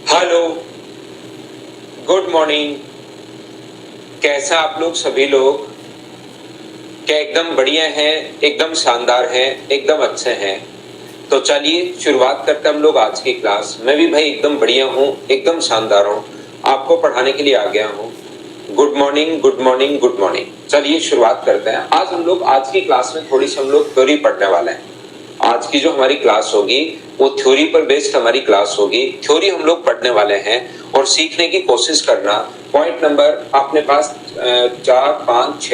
Hello, good morning. कैसा आप लोग सभी लोग? क्या एकदम बढ़िया हैं, एकदम शानदार हैं, एकदम अच्छे हैं? तो चलिए शुरुआत करते हैं हम लोग आज की क्लास। मैं भी भाई एकदम बढ़िया हूँ, एकदम शानदार हूँ, आपको पढ़ाने के लिए आ गया हूँ। Good morning, good morning, good morning. चलिए शुरुआत करते हैं। आज हम लोग आज की क्लास में थोड़ी सी हम लोग थ्योरी पढ़ने वाले हैं। आज की जो हमारी क्लास होगी वो थ्योरी पर बेस्ड हमारी क्लास होगी। थ्योरी हम लोग पढ़ने वाले हैं और सीखने की कोशिश करना। पॉइंट नंबर अपने पास 4 5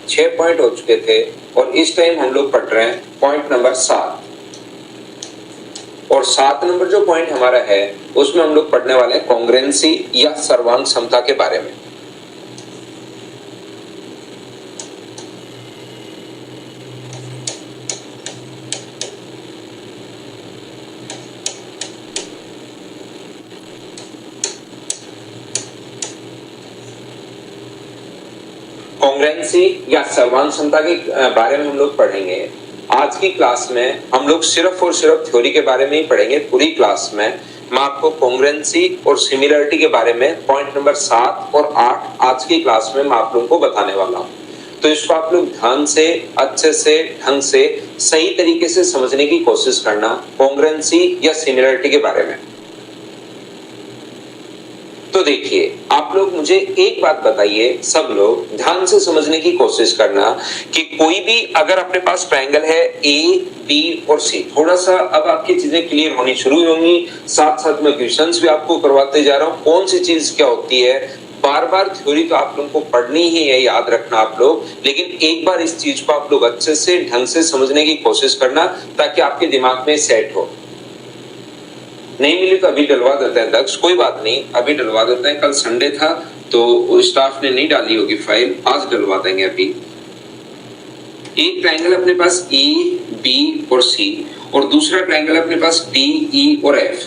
6 पॉइंट हो चुके थे और इस टाइम हम लोग पढ़ रहे हैं पॉइंट नंबर 7। और 7 नंबर जो पॉइंट हमारा है उसमें हम लोग पढ़ने वाले हैं कॉन्ग्रुएंसी या सर्वांग समता के बारे में। कॉन्ग्रुएंसी या सर्वांग समता के बारे में हम लोग पढ़ेंगे। आज की क्लास में हम लोग सिर्फ और सिर्फ थ्योरी के बारे में ही पढ़ेंगे। पूरी क्लास में मैं आपको कॉन्ग्रुएंसी और सिमिलरिटी के बारे में पॉइंट नंबर 7 और 8 आज की क्लास में मैं आप लोगों को बताने वाला हूँ। तो इसको आप लोग ध्यान से, अच्छे से, ढंग से, सही तरीके से समझने की कोशिश करना, कॉन्ग्रुएंसी या सिमिलरिटी के बारे में। तो देखिए, आप लोग मुझे एक बात बताइए, सब लोग ध्यान से समझने की कोशिश करना कि कोई भी अगर अपने पास ट्रायंगल है ए, बी और सी, थोड़ा सा अब आपकी चीजें क्लियर होनी शुरू होंगी। साथ साथ में क्वेश्चंस भी आपको करवाते जा रहा हूं, कौन सी चीज क्या होती है। बार बार थ्योरी तो आप लोगों को पढ़नी ही है, याद रखना आप लोग, लेकिन एक बार इस चीज को आप लोग अच्छे से ढंग से समझने की कोशिश करना ताकि आपके दिमाग में सेट हो। नहीं मिली तो अभी डलवा देते हैं दक्ष, कोई बात नहीं, अभी डलवा देते हैं। कल संडे था तो स्टाफ ने नहीं डाली होगी फाइल, आज डलवा देंगे। अभी एक ट्रायंगल अपने पास ए, बी और सी और दूसरा ट्रायंगल अपने पास डी, ई और एफ।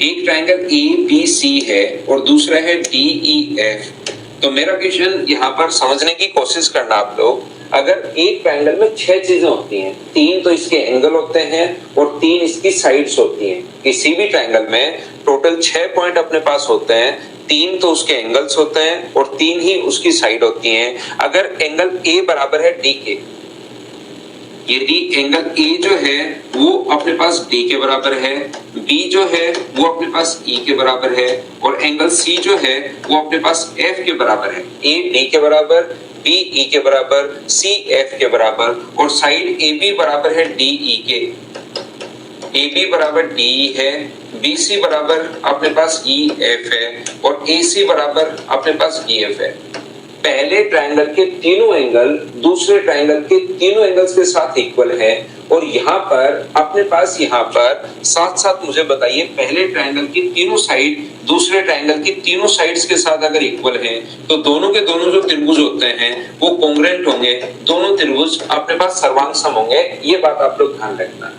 एक ट्रायंगल ए, बी, सी है और दूसरा है डी, ई, एफ। तो मेरा क्वेश्चन यहाँ पर समझने की कोशिश करना आप लोग। अगर एक ट्रायंगल में 6 चीजें होती हैं, 3 तो इसके एंगल होते हैं और 3 इसकी साइड्स होती हैं। किसी भी ट्रायंगल में टोटल 6 पॉइंट अपने पास होते हैं, 3 तो उसके एंगल्स होते हैं और 3 ही उसकी साइड होती हैं। अगर एंगल ए बराबर है डी के, यदि एंगल ए जो है वो अपने पास डी के बराबर है, बी जो है वो अपने पास ई के बराबर है और एंगल सी जो है वो अपने पास एफ के बराबर है। ए डी के बराबर, बी ई के बराबर, सी एफ के बराबर और साइड ए बी बराबर है डी ई के। ए बी बराबर डी ई है, बी सी बराबर अपने पास ई एफ है और ए सी बराबर अपने पास ई एफ है। पहले ट्रायंगल के तीनों एंगल दूसरे ट्रायंगल के तीनों एंगल्स के साथ इक्वल है और यहाँ पर अपने पास यहाँ पर साथ साथ मुझे बताइए, पहले ट्रायंगल की तीनों साइड दूसरे ट्रायंगल की तीनों साइड्स के साथ अगर इक्वल है तो दोनों के दोनों जो त्रिभुज होते हैं वो कॉन्ग्रुएंट होंगे, दोनों त्रिभुज अपने पास सर्वांग सम होंगे। ये बात आप लोग ध्यान रखना।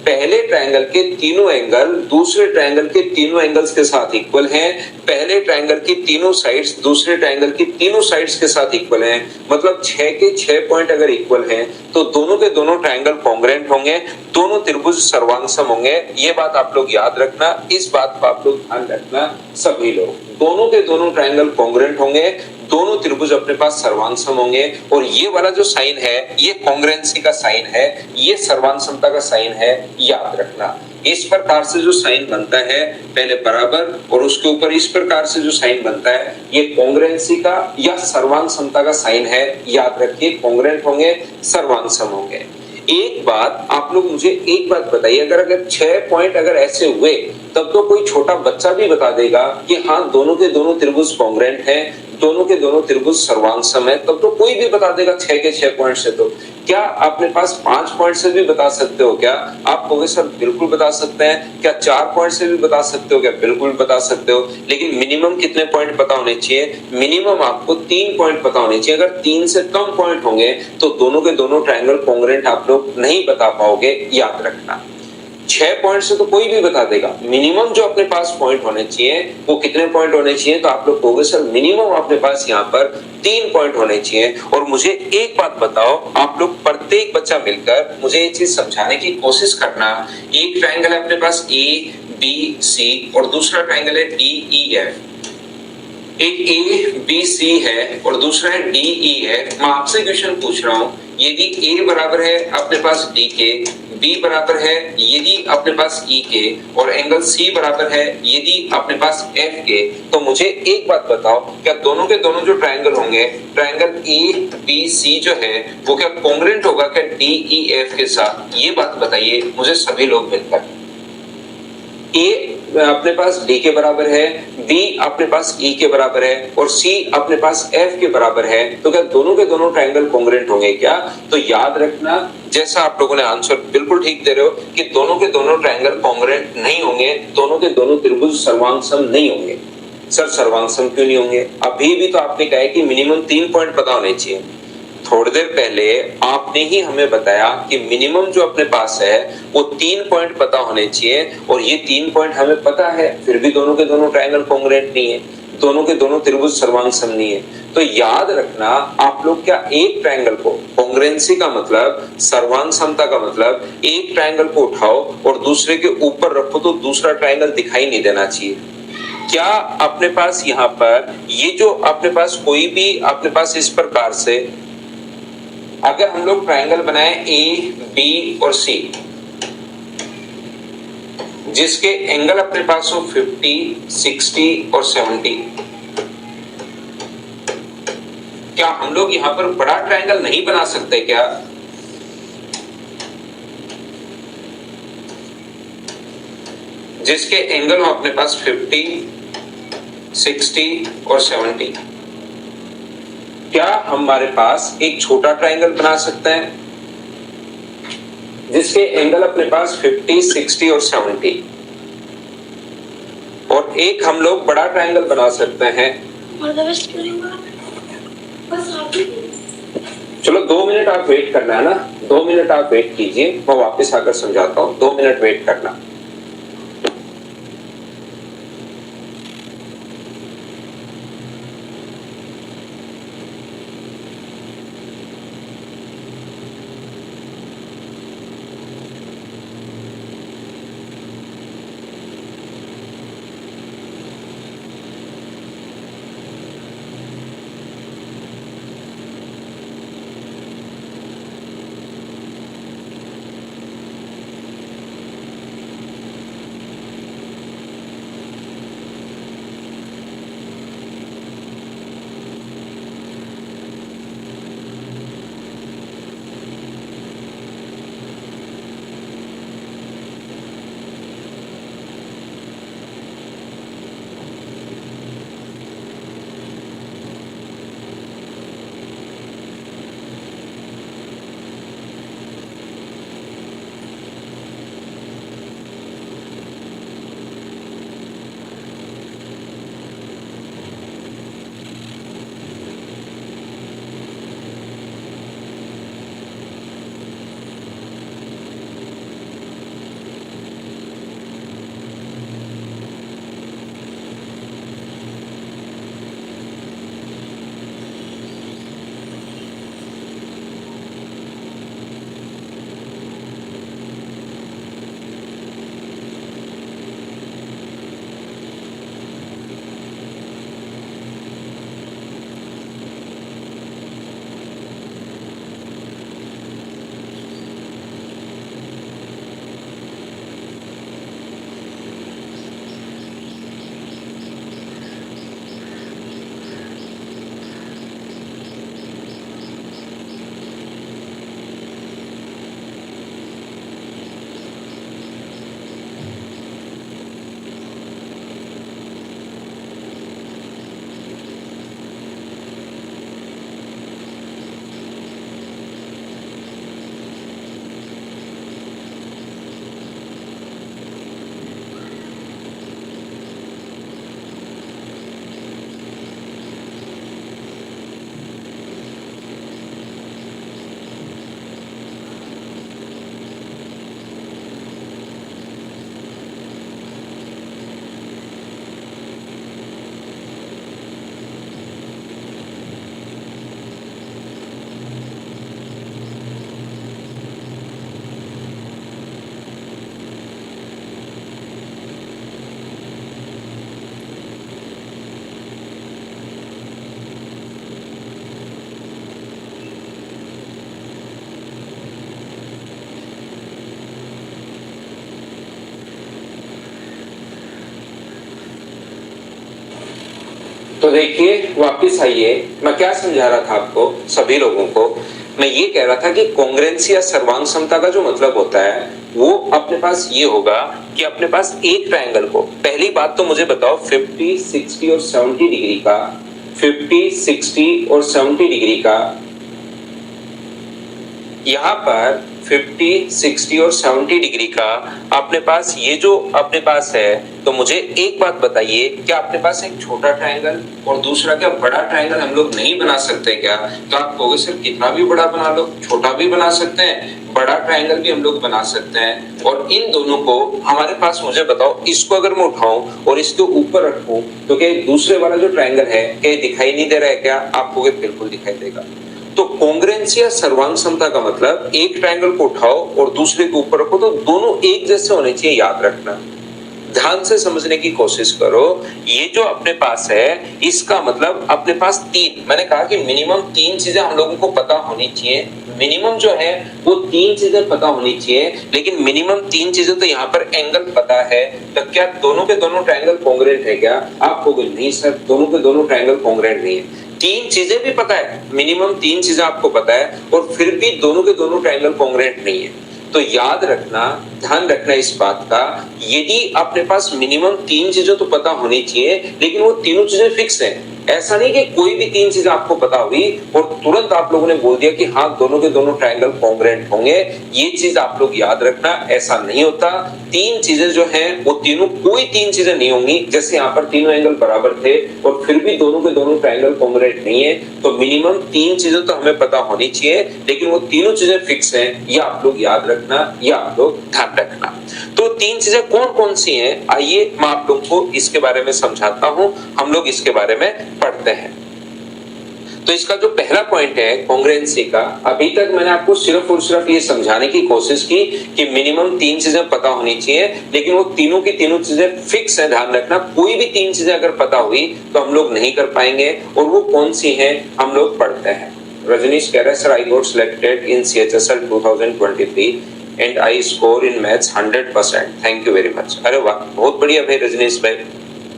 पहले ट्रायंगल के तीनों एंगल दूसरे ट्रायंगल के तीनों एंगल्स के साथ इक्वल हैं। पहले ट्रायंगल की तीनों साइड्स दूसरे ट्रायंगल की तीनों साइड्स के साथ इक्वल हैं। मतलब 6 के 6 पॉइंट अगर इक्वल हैं तो दोनों के दोनों ट्रायंगल कॉन्ग्रुएंट होंगे, दोनों त्रिभुज सर्वांग सम होंगे। ये बात आप लोग याद रखना, इस बात को आप लोग ध्यान रखना सभी लोग। दोनों के दोनों ट्रायंगल कॉन्ग्रुएंट होंगे, दोनों त्रिभुज अपने पास सर्वांग सम होंगे और ये वाला जो साइन है ये कॉन्ग्रुएंसी का साइन है, ये सर्वांग समता का साइन है, याद रखना। इस प्रकार से जो साइन बनता है पहले बराबर और उसके ऊपर इस प्रकार से जो साइन बनता है ये कॉन्ग्रुएंसी का या सर्वांग समता का साइन है, याद रखिए। कॉन्ग्रुएंट होंगे, सर्वांग सम होंगे। एक बात आप लोग मुझे एक बात बताइए, अगर 6 पॉइंट अगर ऐसे हुए तब तो कोई छोटा बच्चा भी बता देगा कि हाँ दोनों के दोनों त्रिभुज कॉन्ग्रुएंट हैं, दोनों के दोनों त्रिभुज सर्वांग सम है, तब तो कोई भी बता देगा 6 के 6 पॉइंट से। तो क्या अपने पास 5 पॉइंट से भी बता सकते हो क्या? आप कहोगे सर बिल्कुल बता सकते हैं। क्या 4 पॉइंट से भी बता सकते हो क्या? बिल्कुल बता सकते हो। लेकिन मिनिमम कितने पॉइंट पता होने चाहिए? मिनिमम आपको 3 पॉइंट पता होने चाहिए। अगर 3 से कम पॉइंट होंगे तो दोनों के दोनों ट्रायंगल कॉन्ग्रुएंट आप लोग नहीं बता पाओगे, याद रखना। 6 पॉइंट से तो कोई भी बता देगा। मिनिमम जो अपने पास पॉइंट होने चाहिए वो कितने पॉइंट होने चाहिए? तो आप लोग कहोगे सर मिनिमम अपने पास यहाँ पर 3 पॉइंट होने चाहिए। और मुझे एक बात बताओ, आप लोग प्रत्येक बच्चा मिलकर मुझे ये चीज समझाने की कोशिश करना। एक ट्रायंगल है अपने पास ए, बी सी और दूसरा ट्रायंगल है डी ई एफ। एक ए बी सी है और दूसरा है डी ई एफ। मैं आपसे क्वेश्चन पूछ रहा हूं, यदि ए बराबर है अपने पास डी के, बी बराबर है यदि अपने पास ई के और एंगल सी बराबर है यदि अपने पास एफ के, तो मुझे एक बात बताओ, क्या दोनों के दोनों जो ट्रायंगल होंगे, ट्रायंगल ए बी सी जो है वो क्या कॉन्ग्रुएंट होगा क्या डी ई एफ के साथ? ये बात बताइए मुझे सभी लोग मिलकर। ए अपने पास डी के बराबर है, बी अपने पास ई के बराबर है और सी अपने पास एफ के बराबर है, तो क्या दोनों के दोनों ट्रायंगल कॉन्ग्रुएंट होंगे क्या? तो याद रखना, जैसा आप लोगों ने आंसर बिल्कुल ठीक दे रहे हो कि दोनों के दोनों ट्रायंगल कॉन्ग्रुएंट नहीं होंगे, दोनों के दोनों त्रिभुज सर्वांगसम नहीं होंगे। सर सर्वांगसम क्यों नहीं होंगे? अभी भी तो आपने कहा है कि मिनिमम 3 पॉइंट पता होने चाहिए। थोड़ी देर पहले आपने ही हमें बताया कि मिनिमम जो अपने पास है वो 3 पॉइंट पता होने चाहिए, और ये 3 पॉइंट हमें पता है, फिर भी दोनों के दोनों ट्रायंगल कॉन्ग्रुएंट नहीं है, दोनों के दोनों त्रिभुज सर्वांगसम नहीं है। तो याद रखना आप लोग, क्या एक ट्रायंगल को, कॉन्ग्रुएंसी का मतलब, सर्वांगसमता का मतलब, एक ट्रायंगल को उठाओ और दूसरे के ऊपर रखो तो दूसरा ट्रायंगल दिखाई नहीं देना चाहिए। क्या अपने पास यहाँ पर ये जो अपने पास कोई भी अपने पास इस प्रकार से अगर हम लोग ट्रायंगल बनाए ए बी और सी, जिसके एंगल अपने पास हो 50, 60 और 70, क्या हम लोग यहां पर बड़ा ट्रायंगल नहीं बना सकते क्या? जिसके एंगल हो अपने पास 50, 60 और 70, क्या हमारे पास एक छोटा ट्रायंगल बना सकते हैं जिसके एंगल अपने पास 50, 60 और 70, और एक हम लोग बड़ा ट्रायंगल बना सकते हैं? चलो 2 मिनट आप वेट करना है ना, 2 मिनट आप वेट कीजिए, मैं वापस आकर समझाता हूं, 2 मिनट वेट करना। तो देखिए वापस आइए, मैं क्या समझा रहा था आपको सभी लोगों को, मैं ये कह रहा था कि कॉन्ग्रुएंसी या सर्वांग समता का जो मतलब होता है वो अपने पास ये होगा कि अपने पास एक ट्रायंगल को, पहली बात तो मुझे बताओ 50, 60 और 70 डिग्री का, 50, 60 और 70 डिग्री का, यहां पर 50, 60 और 70 डिग्री का अपने पास ये जो अपने पास है, तो मुझे एक बात बताइए, क्या अपने पास एक छोटा ट्रायंगल और दूसरा क्या बड़ा ट्रायंगल हम लोग नहीं बना सकते क्या? तो आप कहोगे सर कितना भी बड़ा बना लो, छोटा भी बना सकते हैं, बड़ा ट्रायंगल भी हम लोग बना सकते हैं, और इन दोनों को हमारे पास, मुझे बताओ इसको अगर मैं उठाऊं और इसके ऊपर रखूं तो क्या दूसरे वाला जो ट्रायंगल है क्या दिखाई नहीं दे रहा है क्या? आप कहोगे बिल्कुल दिखाई देगा। तो कॉन्ग्रुएंसी या सर्वांग समता का मतलब एक ट्रायंगल को उठाओ और दूसरे के ऊपर रखो तो दोनों एक जैसे होने चाहिए, याद रखना, ध्यान से समझने की कोशिश करो। ये जो अपने पास है इसका मतलब अपने पास तीन, मैंने कहा कि मिनिमम तीन चीजें हम लोगों को पता होनी चाहिए, मिनिमम जो है वो तीन चीजें पता होनी चाहिए, लेकिन मिनिमम तीन चीजें तो यहाँ पर एंगल पता है, तो क्या दोनों के दोनों ट्रायंगल कॉन्ग्रुएंट है क्या? आप कहोगे नहीं सर दोनों के दोनों ट्रायंगल कॉन्ग्रुएंट नहीं है, तीन चीजें भी पता है, मिनिमम तीन चीजें आपको पता है और फिर भी दोनों के दोनों ट्रायंगल कॉन्ग्रुएंट नहीं है। तो याद रखना, ध्यान रखना इस बात का, यदि अपने पास मिनिमम तीन चीजें तो पता होनी चाहिए लेकिन वो तीनों चीजें फिक्स हैं, ऐसा नहीं कि कोई भी तीन चीजें आपको पता हुई और तुरंत आप लोगों ने बोल दिया कि हाँ दोनों के दोनों ट्रायंगल कॉन्ग्रुएंट होंगे, ये चीज आप लोग याद रखना, ऐसा नहीं होता। तीन चीजें जो हैं वो तीनों, कोई तीन चीजें नहीं होंगी, जैसे यहाँ पर तीनों एंगल बराबर थे और फिर भी दोनों के दोनों ट्रायंगल कॉन्ग्रुएंट नहीं है, तो मिनिमम तीन चीजें तो हमें पता होनी चाहिए लेकिन वो तीनों चीजें फिक्स हैं, ये आप लोग याद रखना, ये आप लोग ध्यान रखना। तो तीन चीजें कौन कौन सी हैं, आइए मैं आप लोगों को इसके बारे में समझाता हूं, हम लोग इसके बारे में पढ़ते हैं। तो इसका जो पहला पॉइंट है कॉन्ग्रुएंसी का, अभी तक मैंने आपको सिर्फ और सिर्फ ये समझाने की कोशिश की कि मिनिमम तीन चीजें पता होनी चाहिए लेकिन वो तीनों की तीनों चीजें फिक्स है, ध्यान रखना, कोई भी तीन चीजें अगर पता हुई तो हम लोग नहीं कर पाएंगे, और वो कौन सी हैं हम लोग पढ़ते हैं। रजनीश कह रहा है sir I got selected in CHSL 2023 and I score in maths 100%, thank you very much. अरे वाह बहुत बढ़िया भाई रजनीश भाई,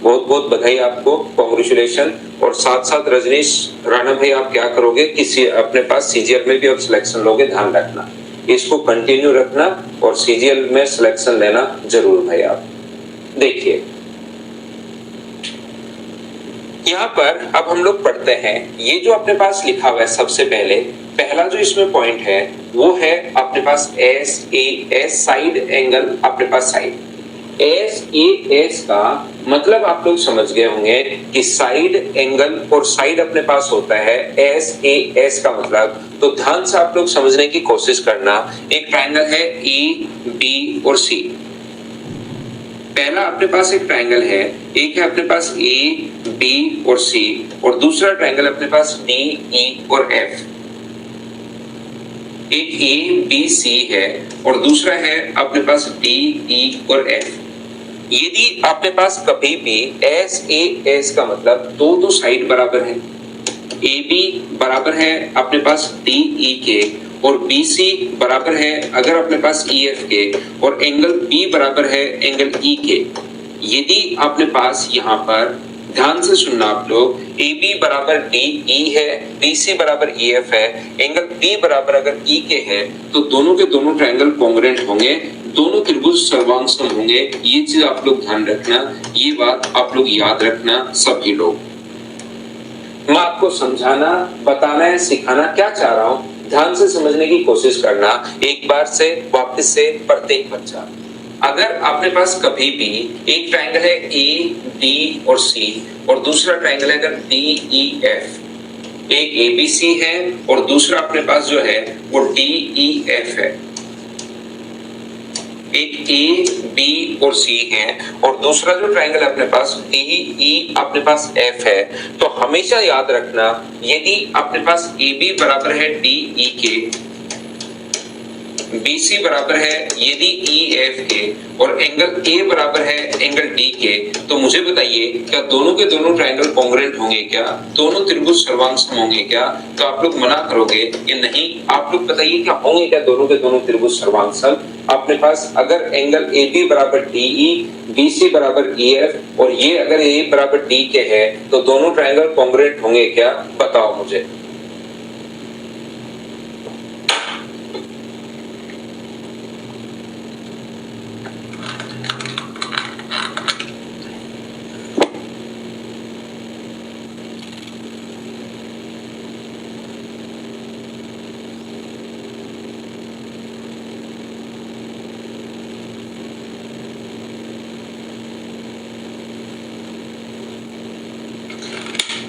बहुत बहुत बधाई आपको, कॉन्ग्रेचुलेशन। और साथ साथ रजनीश राणा भाई आप क्या करोगे, किसी अपने पास CGL में भी आप सिलेक्शन लोगे, ध्यान रखना, इसको कंटिन्यू रखना और CGL में सिलेक्शन लेना जरूर भाई। आप देखिए यहाँ पर अब हम लोग पढ़ते हैं, ये जो अपने पास लिखा हुआ है सबसे पहले, पहला जो इसमें पॉइंट है वो है अपने पास SAS साइड एंगल, अपने पास साइड SAS का मतलब आप लोग समझ गए होंगे कि साइड एंगल, और साइड अपने पास होता है SAS का मतलब, तो ध्यान से आप लोग समझने की कोशिश करना। एक ट्रायंगल है AB और C, पहला अपने पास एक ट्रायंगल है, एक है अपने पास AB और C और दूसरा ट्रायंगल अपने पास DE और F, एक ABC है और दूसरा है अपने पास DE और F। यदि अपने पास कभी भी SAS का मतलब दो साइड बराबर है, AB बराबर है अपने पास DE के और BC बराबर है अगर अपने पास EF के, और एंगल B बराबर है एंगल E के, यदि अपने पास यहाँ पर ध्यान से सुनना आप लोग, AB बराबर DE है, BC बराबर EF है, एंगल B बराबर अगर E के है तो दोनों के दोनों ट्रायंगल कॉन्ग्रुएंट होंगे, दोनों त्रिभुज सर्वांग सम होंगे, ये चीज आप लोग ध्यान रखना, ये बात आप लोग याद रखना सभी लोग। मैं आपको समझाना, बताना है, सिखाना क्या चाह रहा हूं, ध्यान से समझने की कोशिश करना, एक बार से वापस से प्रत्येक बच्चा। अगर अपने पास कभी भी एक ट्रायंगल है AD और C और दूसरा ट्रायंगल है अगर DEF, एक ABC है और दूसरा अपने पास जो है वो DEF है, एक A, B और C है और दूसरा जो ट्रायंगल अपने पास DE अपने पास F है, तो हमेशा याद रखना यदि अपने पास AB बराबर है DE के, BC बराबर है यदि EF के और एंगल A बराबर है एंगल D के, तो मुझे बताइए क्या दोनों के दोनों ट्रायंगल कॉन्ग्रुएंट होंगे क्या, दोनों त्रिभुज सर्वांग सम होंगे क्या? तो आप लोग मना करोगे कि नहीं, आप लोग बताइए क्या होंगे क्या दोनों के दोनों त्रिभुज सर्वांग सम? अपने पास अगर एंगल AB बराबर DE, BC बराबर EF और ये अगर A बराबर D के है तो दोनों ट्रायंगल कॉन्ग्रुएंट होंगे क्या, बताओ मुझे।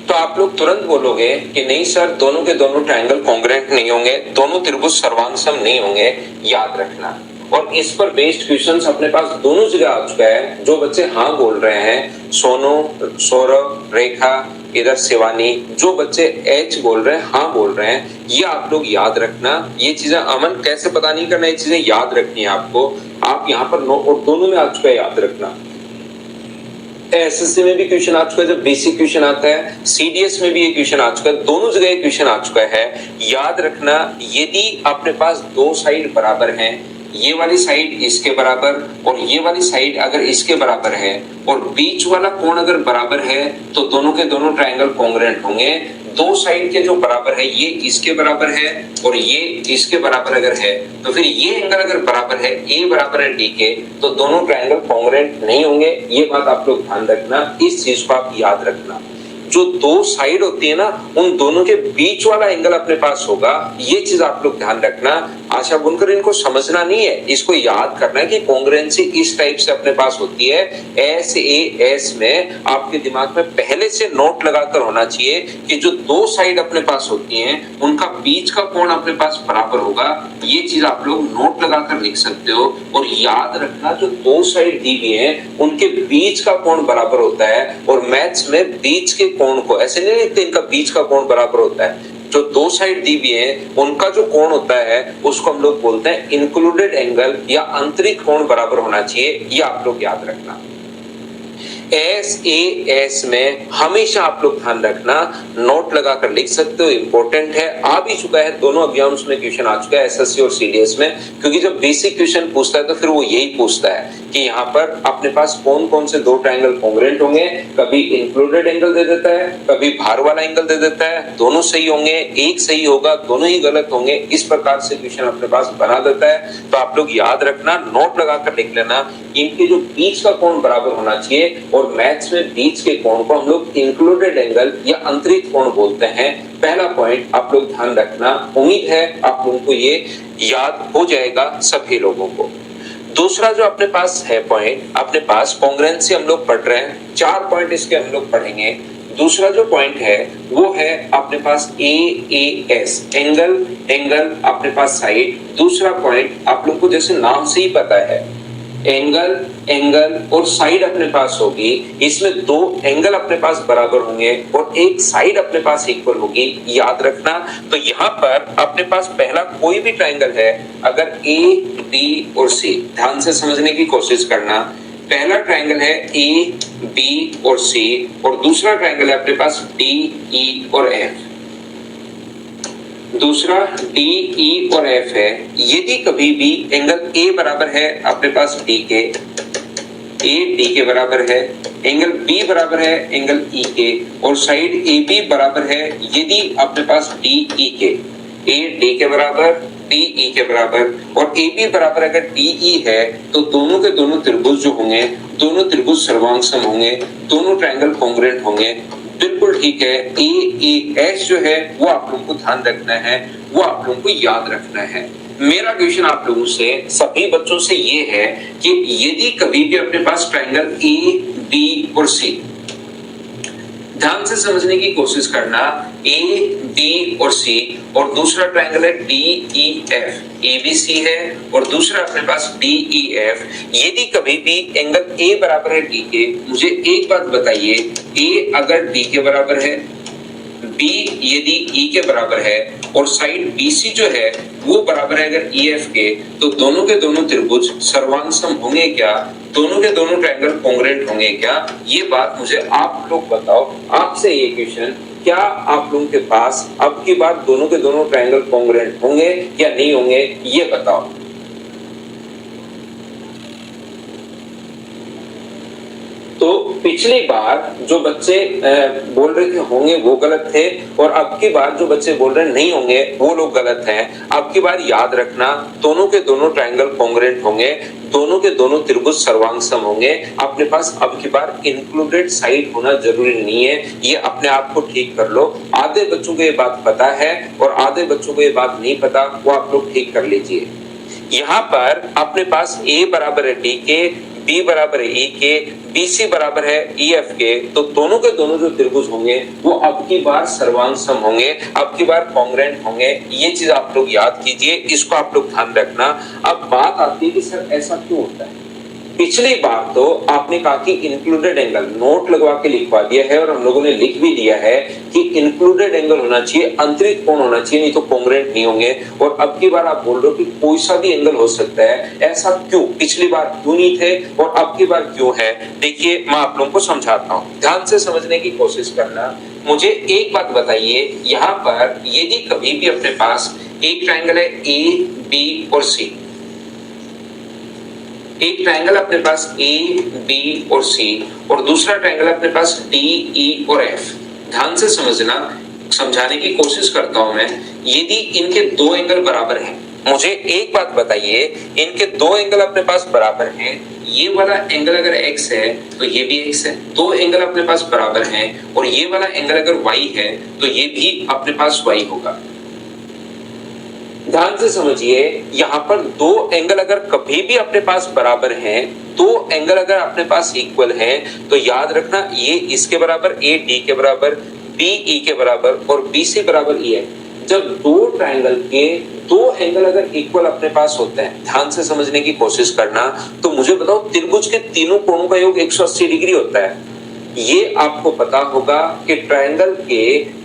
तो आप लोग तुरंत बोलोगे कि नहीं सर, दोनों के दोनों ट्रायंगल कॉन्ग्रुएंट नहीं होंगे, दोनों त्रिभुज सर्वांगसम नहीं होंगे, याद रखना। और इस पर बेस्ड क्वेश्चंस अपने पास दोनों जगह आ चुका है। जो बच्चे हाँ बोल रहे हैं, सोनू, सौरभ, रेखा, इधर शिवानी, जो बच्चे H बोल रहे हैं, हाँ बोल रहे हैं, ये आप लोग याद रखना। ये चीजें अमन कैसे पता नहीं करना, ये चीजें याद रखनी है आपको। आप यहाँ पर और दोनों में आ चुका है, याद रखना। एसएससी में भी क्वेश्चन आ चुका है, जब बेसिक क्वेश्चन आता है, सीडीएस में भी ये क्वेश्चन आ चुका है, दोनों जगह क्वेश्चन आ चुका है। याद रखना, यदि अपने पास दो साइड बराबर हैं, ये वाली साइड इसके बराबर और ये वाली साइड अगर इसके बराबर है और बीच वाला कोण अगर बराबर है तो दोनों के दोनों ट्रायंगल कॉन्ग्रुएंट होंगे। दो साइड के जो बराबर है, ये इसके बराबर है और ये इसके बराबर अगर है तो फिर ये एंगल अगर बराबर है, ए बराबर है डी के, तो दोनों ट्रायंगल कॉन्ग्रुएंट नहीं होंगे। ये बात आप लोग ध्यान रखना, इस चीज को आप याद रखना। जो दो साइड होती है ना, उन दोनों के बीच वाला एंगल अपने पास होगा, ये चीज आप लोग ध्यान रखना। आशा बुनकर इनको समझना नहीं है, इसको याद करना है कि कॉन्ग्रुएंसी इस टाइप से अपने पास होती है। एस ए एस में आपके दिमाग में पहले से नोट लगाकर होना चाहिए कि जो दो साइड अपने पास होती हैं उनका बीच का कोण अपने पास बराबर होगा। ये चीज आप लोग नोट लगाकर लिख सकते हो। और याद रखना, जो दो साइड दी हुई हैं उनके बीच का कोण बराबर होता है। और मैथ्स में बीच के कोण को ऐसे नहीं लिखते इनका बीच का कोण बराबर होता है। जो दो साइड दी हुई है उनका जो कोण होता है उसको हम लोग बोलते हैं इंक्लूडेड एंगल या आंतरिक कोण बराबर होना चाहिए। ये आप लोग याद रखना। एस ए एस में हमेशा आप लोग ध्यान रखना, नोट लगाकर लिख सकते हो, इंपॉर्टेंट है। आ भी चुका है, दोनों एग्जाम्स में क्वेश्चन आ चुका है, एसएससी और सीडीएस में। क्योंकि जब बेसिक क्वेश्चन पूछता है तो फिर वो यही पूछता है कि यहाँ पर अपने पास कौन कौन से दो ट्रायंगल कॉन्ग्रुएंट होंगे। कभी इंक्लूडेड एंगल दे देता है, कभी भार वाला एंगल दे देता है, दोनों सही होंगे, एक सही होगा, दोनों ही गलत होंगे। इस प्रकार से क्वेश्चन अपने पास बना देता है। तो आप लोग याद रखना, नोट लगाकर लिख लेना, इनके जो बीच का कोण बराबर होना चाहिए। और मैथ्स में बीच के कोण को हम लोग इंक्लूडेड एंगल या अंतरित कोण बोलते हैं। पहला पॉइंट आप लोग ध्यान रखना। उम्मीद है आप लोगों को ये याद हो जाएगा सभी लोगों को। दूसरा जो अपने पास है पॉइंट, अपने पास कॉन्ग्रुएंसी हम लोग पढ़ रहे हैं, 4 पॉइंट इसके हम लोग पढ़ेंगे। दूसरा जो पॉइंट है वो है अपने पास ए ए एस, एंगल एंगल अपने पास साइड। दूसरा पॉइंट आप लोग को जैसे नाम से ही पता है, एंगल एंगल और साइड अपने पास होगी। इसमें दो एंगल अपने पास बराबर होंगे और एक साइड अपने पास इक्वल होगी, याद रखना। तो यहाँ पर अपने पास पहला कोई भी ट्रायंगल है, अगर ए बी और सी, ध्यान से समझने की कोशिश करना। पहला ट्रायंगल है ए बी और सी और दूसरा ट्रायंगल है अपने पास डी ई और एफ। दूसरा डी ई और एफ है। यदि कभी भी एंगल ए बराबर है अपने पास डी के, ए डी के बराबर है, एंगल बी बराबर है एंगल ई के, और साइड ए बी बराबर है यदि अपने पास डी ई के, ए डी के बराबर, डी ई के बराबर, और ए बी बराबर अगर डी ई है तो दोनों के दोनों त्रिभुज जो होंगे, दोनों त्रिभुज सर्वांगसम होंगे, दोनों ट्रायंगल कॉन्ग्रुएंट होंगे। बिल्कुल ठीक है। ए ए एस जो है वो आप लोगों को ध्यान रखना है, वो आप लोगों को याद रखना है। मेरा क्वेश्चन आप लोगों से, सभी बच्चों से ये है कि यदि कभी भी अपने पास ट्रायंगल ए बी और सी, ध्यान से समझने की कोशिश करना, ए बी और सी, और दूसरा ट्रायंगल है D E F, A B C है और दूसरा अपने पास डी ई एफ। यदि कभी भी एंगल ए बराबर है डी के, मुझे एक बात बताइए, ए अगर डी के बराबर है, बी यदि ई के बराबर है और साइड बीसी जो है वो बराबर है अगर ई एफ के, तो दोनों के दोनों त्रिभुज सर्वांगसम होंगे क्या, दोनों के दोनों ट्रायंगल कॉन्ग्रुएंट होंगे क्या? ये बात मुझे आप लोग बताओ। आपसे ये क्वेश्चन, क्या आप लोगों के पास अब की बार दोनों के दोनों ट्रायंगल कॉन्ग्रुएंट होंगे या नहीं होंगे, ये बताओ। पिछली बार जो बच्चे बोल रहे थे होंगे वो गलत थे, और अब की बार जो बच्चे बोल रहे नहीं होंगे वो लोग गलत हैं। अब की बार याद रखना, दोनों के दोनों ट्रायंगल कॉन्ग्रुएंट होंगे, दोनों के दोनों त्रिभुज सर्वांग होंगे। अपने पास अब की बार इंक्लूडेड साइड होना जरूरी नहीं है, ये अपने आप को ठीक कर लो। आधे बच्चों को ये बात पता है और आधे बच्चों को ये बात नहीं पता, वो आप लोग ठीक कर लीजिए। यहाँ पर अपने पास A बराबर है D के, B बराबर है E के, BC बराबर है EF के, तो दोनों के दोनों जो त्रिभुज होंगे वो अब की बार सर्वांग सम होंगे, अब की बार कॉन्ग्रुएंट होंगे। ये चीज आप लोग याद कीजिए, इसको आप लोग ध्यान रखना। अब बात आती है कि सर ऐसा क्यों होता है। पिछली बार तो आपने कहा कि इंक्लूडेड एंगल, नोट लगवा के लिखवा दिया है और हम लोगों ने लिख भी दिया है कि इंक्लूडेड एंगल होना चाहिए, अंतरित कोण होना चाहिए, नहीं तो कॉन्ग्रुएंट नहीं होंगे। और अब की बार आप बोल रहे हो कि कोई सा भी एंगल हो सकता है, ऐसा क्यों? पिछली बार क्यों नहीं थे और अब की बार क्यों है? देखिए मैं आप लोगों को समझाता हूँ, ध्यान से समझने की कोशिश करना। मुझे एक बात बताइए, यहाँ पर यदि कभी भी अपने पास एक ट्रायंगल है A, B और C, एक ट्रायंगल अपने पास A, B और C, और दूसरा ट्रायंगल अपने पास D, E और F। ध्यान से समझना, समझाने की कोशिश करता हूं मैं। यदि इनके दो एंगल बराबर हैं, मुझे एक बात बताइए, इनके दो एंगल अपने पास बराबर हैं, ये वाला एंगल अगर x है तो ये भी x है, दो एंगल अपने पास बराबर हैं, और ये वाला एंगल अगर y है तो ये भी अपने पास y होगा। ध्यान से समझिए, यहाँ पर दो एंगल अगर कभी भी अपने पास बराबर हैं, दो एंगल अगर अपने पास इक्वल हैं, तो याद रखना ये इसके बराबर, A D के बराबर, B E के बराबर और B C बराबर E है। जब दो ट्रायंगल के दो एंगल अगर इक्वल अपने पास होते हैं, ध्यान से समझने की कोशिश करना, तो मुझे बताओ त्रिभुज के तीनों कोणों का योग 180 डिग्री होता है। ये आपको पता होगा कि ट्रायंगल के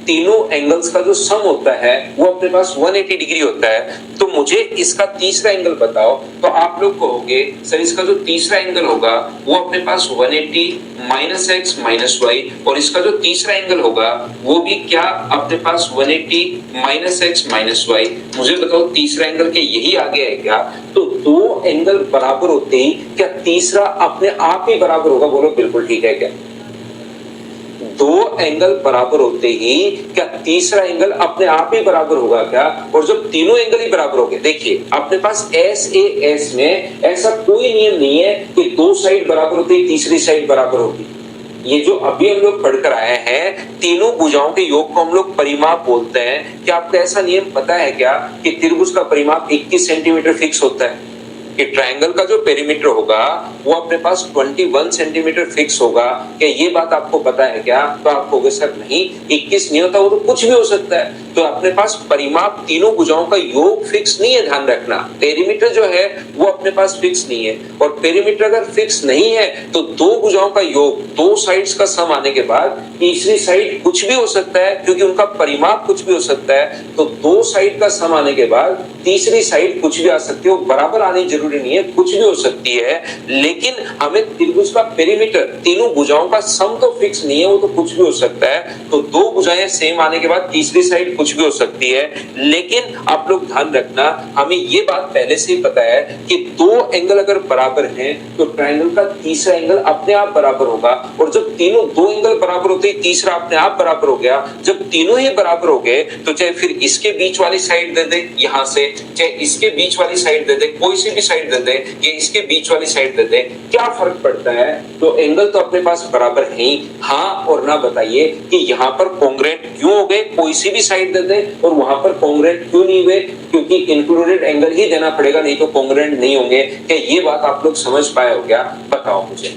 तीनों एंगल्स का जो सम होता है वो अपने पास 180 डिग्री होता है। तो मुझे इसका तीसरा एंगल बताओ, तो आप लोग कहोगे सर इसका जो तीसरा एंगल होगा वो अपने पास 180 माइनस एक्स माइनस वाई, और इसका जो तीसरा एंगल होगा वो भी क्या अपने पास 180 माइनस एक्स माइनस वाई। मुझे बताओ तीसरा एंगल के यही आगे है क्या? तो दो एंगल बराबर होते ही क्या तीसरा अपने आप ही बराबर होगा? बोलो बिल्कुल ठीक है क्या? दो एंगल बराबर होते ही क्या तीसरा एंगल अपने आप ही बराबर होगा क्या? और जब तीनों एंगल ही बराबर होंगे, देखिए अपने पास SAS में ऐसा कोई नियम नहीं है कि दो साइड बराबर होते ही तीसरी साइड बराबर होगी। ये जो अभी हम लोग पढ़कर आए हैं, तीनों भुजाओं के योग को हम लोग परिमाप बोलते हैं। क्या आपको ऐसा नियम पता है क्या कि त्रिभुज का परिमाप 21 सेंटीमीटर फिक्स होता है? कि ट्रायंगल का जो पेरीमीटर होगा वो अपने पास 21 सेंटीमीटर फिक्स होगा। क्या ये बात आपको पता है क्या? तो आप कहोगे सर नहीं, 21 नहीं होता, वो तो कुछ भी हो सकता है। तो अपने पास परिमाप तीनों भुजाओं का योग फिक्स नहीं है, ध्यान रखना। पेरीमीटर जो है वो अपने पास फिक्स नहीं है, और पेरीमीटर अगर फिक्स नहीं है तो दो भुजाओं का योग, दो साइड्स का सम आने के बाद तीसरी साइड कुछ भी हो सकता है, क्योंकि उनका परिमाप कुछ भी हो सकता है। तो दो साइड का सम आने के बाद तीसरी साइड कुछ भी आ सकती है, वो बराबर आनी जरूरी नहीं है, कुछ भी हो सकती है। लेकिन हमें त्रिभुज का पेरीमीटर, तीनों भुजाओं का सम तो फिक्स नहीं है, वो तो कुछ भी हो सकता है। तो दो भुजाएं सेम आने के बाद तीसरी साइड कुछ भी हो सकती है। लेकिन आप लोग ध्यान रखना, हमें ये बात पहले से ही पता है कि दो एंगल अगर बराबर हैं तो ट्रायंगल का तीसरा एंगल अपने आप बराबर होगा, और जब तीनों दो एंगल बराबर होते ही तीसरा अपने आप बराबर हो गया। जब तीनों ही बराबर हो गए तो चाहे फिर इसके बीच वाली साइड दे दे यहां से, चाहे इसके बीच वाली साइड दे दे, कोई सी भी साइड दे दे, ये इसके बीच वाली साइड दे दे, क्या फर्क पड़ता है? तो एंगल तो अपने पास बराबर है ही। हाँ और ना बताइए कि यहाँ पर कॉन्ग्रुएंट क्यों हो गए? कोई सी भी साइड दे दे, और वहां पर कॉन्ग्रुएंट क्यों नहीं हुए? क्योंकि इंक्लूडेड एंगल ही देना पड़ेगा, नहीं तो कॉन्ग्रुएंट नहीं होंगे। क्या ये बात आप लोग समझ पाए हो क्या? बताओ मुझे।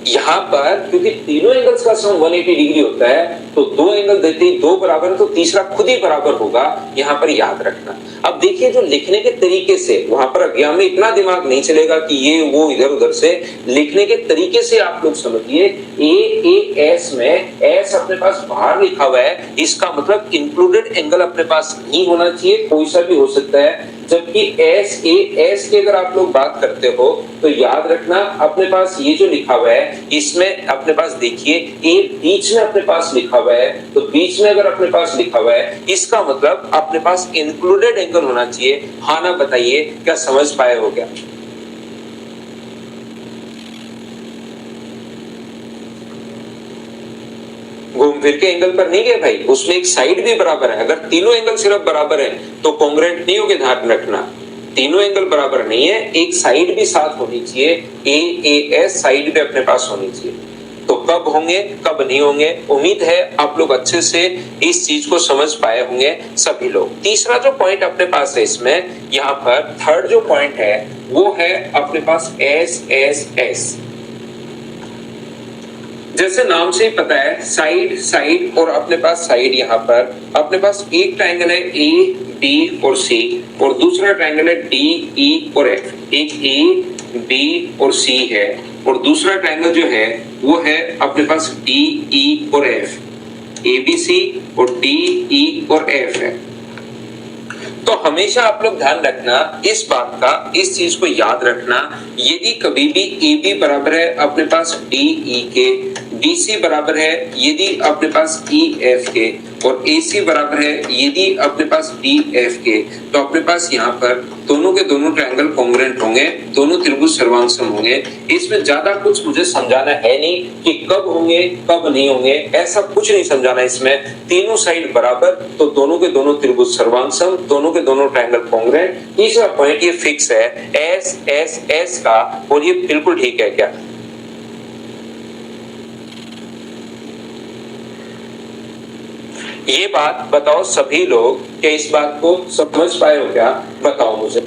यहाँ पर क्योंकि तीनों एंगल्स का सम 180 डिग्री होता है, तो दो एंगल देते ही दो बराबर है तो तीसरा खुद ही बराबर होगा, यहाँ पर याद रखना। अब देखिए जो लिखने के तरीके से, वहां पर अज्ञान में इतना दिमाग नहीं चलेगा कि ये वो इधर उधर से, लिखने के तरीके से आप लोग समझिए। AS में S अपने पास बाहर लिखा हुआ है, इसका मतलब इंक्लूडेड एंगल अपने पास नहीं होना चाहिए, कोई सा भी हो सकता है। जबकि SAS की अगर आप लोग बात करते हो तो याद रखना अपने पास ये जो लिखा हुआ है, इसमें अपने पास देखिए A बीच में अपने पास लिखा हुआ है, तो बीच में अगर अपने पास लिखा हुआ है इसका मतलब अपने पास इंक्लूडेड एंगल होना चाहिए। हाँ ना बताइए, क्या समझ पाए हो क्या? फिर के एंगल पर नहीं गए भाई, उसमें एक साइड भी बराबर है। अगर तीनों एंगल सिर्फ बराबर है तो कॉन्ग्रुएंट नहीं होंगे, ध्यान रखना। तीनों एंगल बराबर नहीं है, एक साइड भी साथ होनी चाहिए, AAS साइड भी अपने पास होनी चाहिए। तो कब होंगे कब नहीं होंगे, उम्मीद है आप लोग अच्छे से इस चीज को समझ पाए होंगे सभी लोग। तीसरा जो पॉइंट अपने पास है इसमें, यहाँ पर थर्ड जो पॉइंट है वो है अपने पास SSS। जैसे नाम से ही पता है, साइड साइड और अपने पास साइड, यहाँ पर अपने पास एक ट्रायंगल है A B और C और दूसरा ट्रायंगल है D E और F। एक A B और C है और दूसरा ट्रायंगल जो है वो है अपने पास D E और F, ABC और D E और F है। तो हमेशा आप लोग ध्यान रखना इस बात का, इस चीज को याद रखना, यदि कभी भी AB बराबर है अपने पास DE के, BC बराबर है यदि अपने पास EF के और AC बराबर है यदि अपने पास DF के, तो अपने पास यहाँ पर दोनों के दोनों ट्रायंगल कॉन्ग्रुएंट होंगे, दोनों त्रिभुज सर्वांगसम होंगे। इसमें ज्यादा कुछ मुझे समझाना है नहीं कि कब होंगे कब नहीं होंगे, ऐसा कुछ नहीं समझाना इसमें। तीनों साइड बराबर तो दोनों के दोनों त्रिभुज सर्वांगसम, दोनों के दोनों ट्रायंगल कॉन्ग्रुएंट। तीसरा पॉइंट ये फिक्स है SSS का, और ये बिल्कुल ठीक है क्या? ये बात बताओ सभी लोग, क्या इस बात को समझ पाए हो क्या? बताओ मुझे।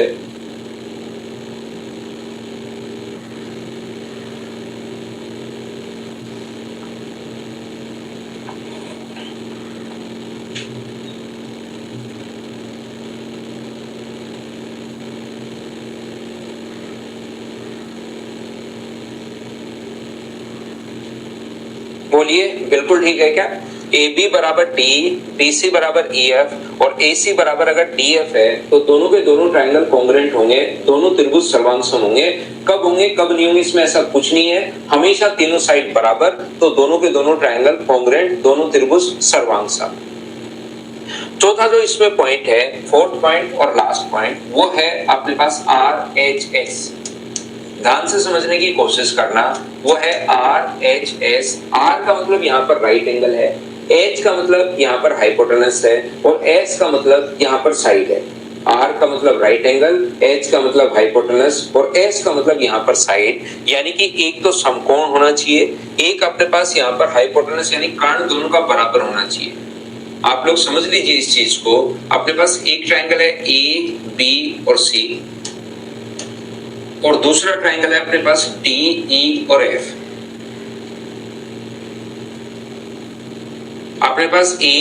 बोलिए, बिल्कुल ठीक है क्या? AB बराबर D, BC बराबर EF और AC बराबर अगर DF है तो दोनों के दोनों ट्रायंगल कॉन्ग्रुएंट होंगे, दोनों त्रिभुज सर्वांगसम होंगे। कब होंगे कब नहीं होंगे इसमें ऐसा कुछ नहीं है, हमेशा तीनों साइड बराबर तो दोनों के दोनों ट्रायंगल कॉन्ग्रुएंट, दोनों त्रिभुज सर्वांगसम। चौथा जो इसमें पॉइंट है, फोर्थ पॉइंट और लास्ट पॉइंट, वो है अपने पास RHS। ध्यान से समझने की कोशिश करना, वो है RHS। R का मतलब यहाँ पर राइट एंगल है, H का मतलब यहाँ पर हाइपोटेनस है और S का मतलब यहाँ पर साइड है। R का मतलब राइट एंगल, H का मतलब हाइपोटेनस और S का मतलब यहाँ पर साइड। यानी कि एक तो समकोण होना चाहिए, एक अपने पास यहाँ पर हाइपोटेनस यानी कर्ण दोनों का बराबर होना चाहिए। आप लोग समझ लीजिए इस चीज को। अपने पास एक ट्रायंगल है A, B और C और दूसरा ट्रायंगल है अपने पास D, E और F। अपने पास A,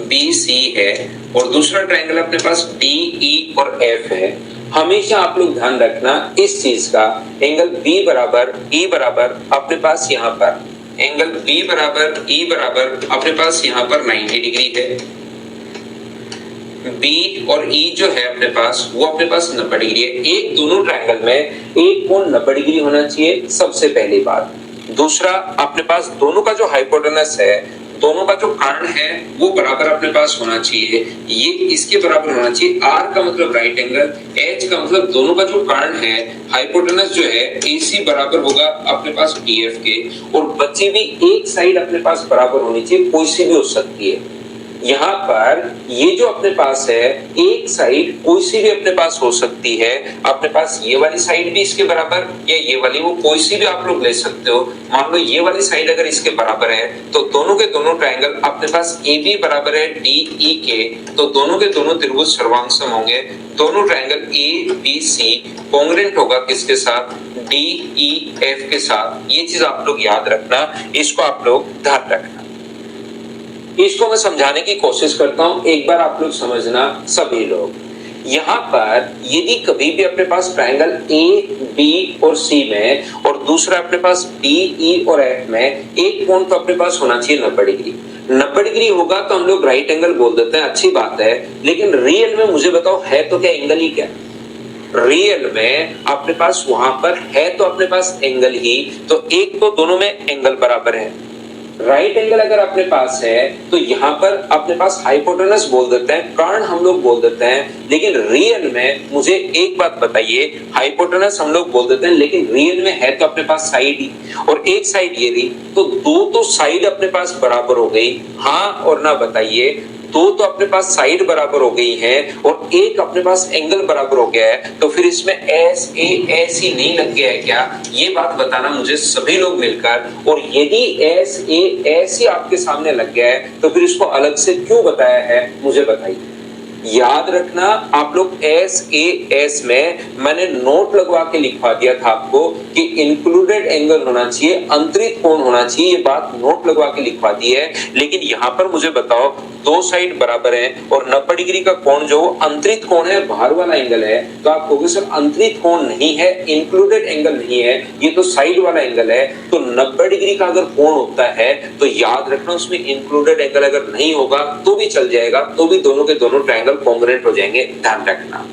B, C है और दूसरा ट्रायंगल अपने पास D, E और F है। हमेशा आप लोग ध्यान रखना इस चीज का, एंगल B बराबर E बराबर अपने पास यहाँ पर, एंगल B बराबर E बराबर अपने पास यहाँ पर 90 डिग्री है। B और E जो है अपने पास वो अपने पास 90 डिग्री है। एक दोनों ट्रायंगल में एक कोण 90 डिग्री होना चाहिए, सबसे पहली बात। दूसरा, अपने पास दोनों का जो हाइपोटेनस है, दोनों का जो कर्ण है वो बराबर अपने पास होना चाहिए, ये इसके बराबर होना चाहिए। R का मतलब राइट एंगल, H का मतलब दोनों का जो कर्ण है, हाइपोटेनस जो है AC बराबर होगा अपने पास DF के, और बची भी एक साइड अपने पास बराबर होनी चाहिए, कोई सी भी हो सकती है। यहाँ पर ये जो अपने पास है एक साइड कोई सी भी अपने पास हो सकती है, अपने पास ये वाली साइड भी इसके बराबर या ये वाली, वो कोई सी भी आप लोग ले सकते हो। मान लो ये वाली साइड अगर इसके बराबर है तो दोनों के दोनों ट्रायंगल अपने पास AB बराबर है DE के, तो दोनों के दोनों त्रिभुज सर्वांगसम होंगे। दोनों ट्रायंगल ABC कॉन्ग्रुएंट होगा किसके साथ? DEF के साथ। ये चीज आप लोग याद रखना, इसको आप लोग ध्यान रखना। इसको मैं समझाने की कोशिश करता हूं, एक बार आप लोग समझना सभी लोग। यहाँ पर यदि कभी भी अपने पास ट्रायंगल A, B और C में और दूसरा अपने पास D, E और F में एक कोण तो अपने पास होना चाहिए 90 डिग्री। 90 डिग्री होगा तो हम लोग राइट एंगल बोल देते हैं, अच्छी बात है। लेकिन रियल में मुझे बताओ है तो क्या एंगल ही क्या? रियल में अपने पास वहां पर है तो अपने पास एंगल ही, तो एक तो दोनों में एंगल बराबर है। राइट एंगल अगर अपने पास है तो यहाँ पर अपने पास हाइपोटेनस बोल देते हैं, कर्ण हम लोग बोल देते हैं, लेकिन रियल में मुझे एक बात बताइए, हाइपोटेनस हम लोग बोल देते हैं लेकिन रियल में है तो अपने पास साइड ही, और एक साइड ये रही, तो दो तो साइड अपने पास बराबर हो गई, हाँ और ना बताइए, दो तो अपने पास साइड बराबर हो गई है और एक अपने पास एंगल बराबर हो गया है, तो फिर इसमें एस ए एस ही नहीं लग गया है क्या? ये बात बताना मुझे सभी लोग मिलकर, और यदि एस ए एस ही आपके सामने लग गया है तो फिर इसको अलग से क्यों बताया है, मुझे बताइए। याद रखना आप लोग एस ए एस में मैंने नोट लगवा के लिखवा दिया था आपको कि इंक्लूडेड एंगल होना चाहिए, अंतरित कोण होना चाहिए, ये बात नोट लगवा के लिखवा दी है, लेकिन यहाँ पर मुझे बताओ दो साइड बराबर है और 90 डिग्री का कोण जो अंतरित कोण है, बाहर वाला एंगल है, तो आप कहोगे सर अंतरित कोण नहीं है, इंक्लूडेड एंगल नहीं है, ये तो साइड वाला एंगल है, तो 90 डिग्री का अगर कोण होता है तो याद रखना उसमें इंक्लूडेड एंगल अगर नहीं होगा तो भी चल जाएगा, तो भी दोनों के दोनों ट्रायंगल कॉन्ग्रुएंट हो जाएंगे, ध्यान रखना।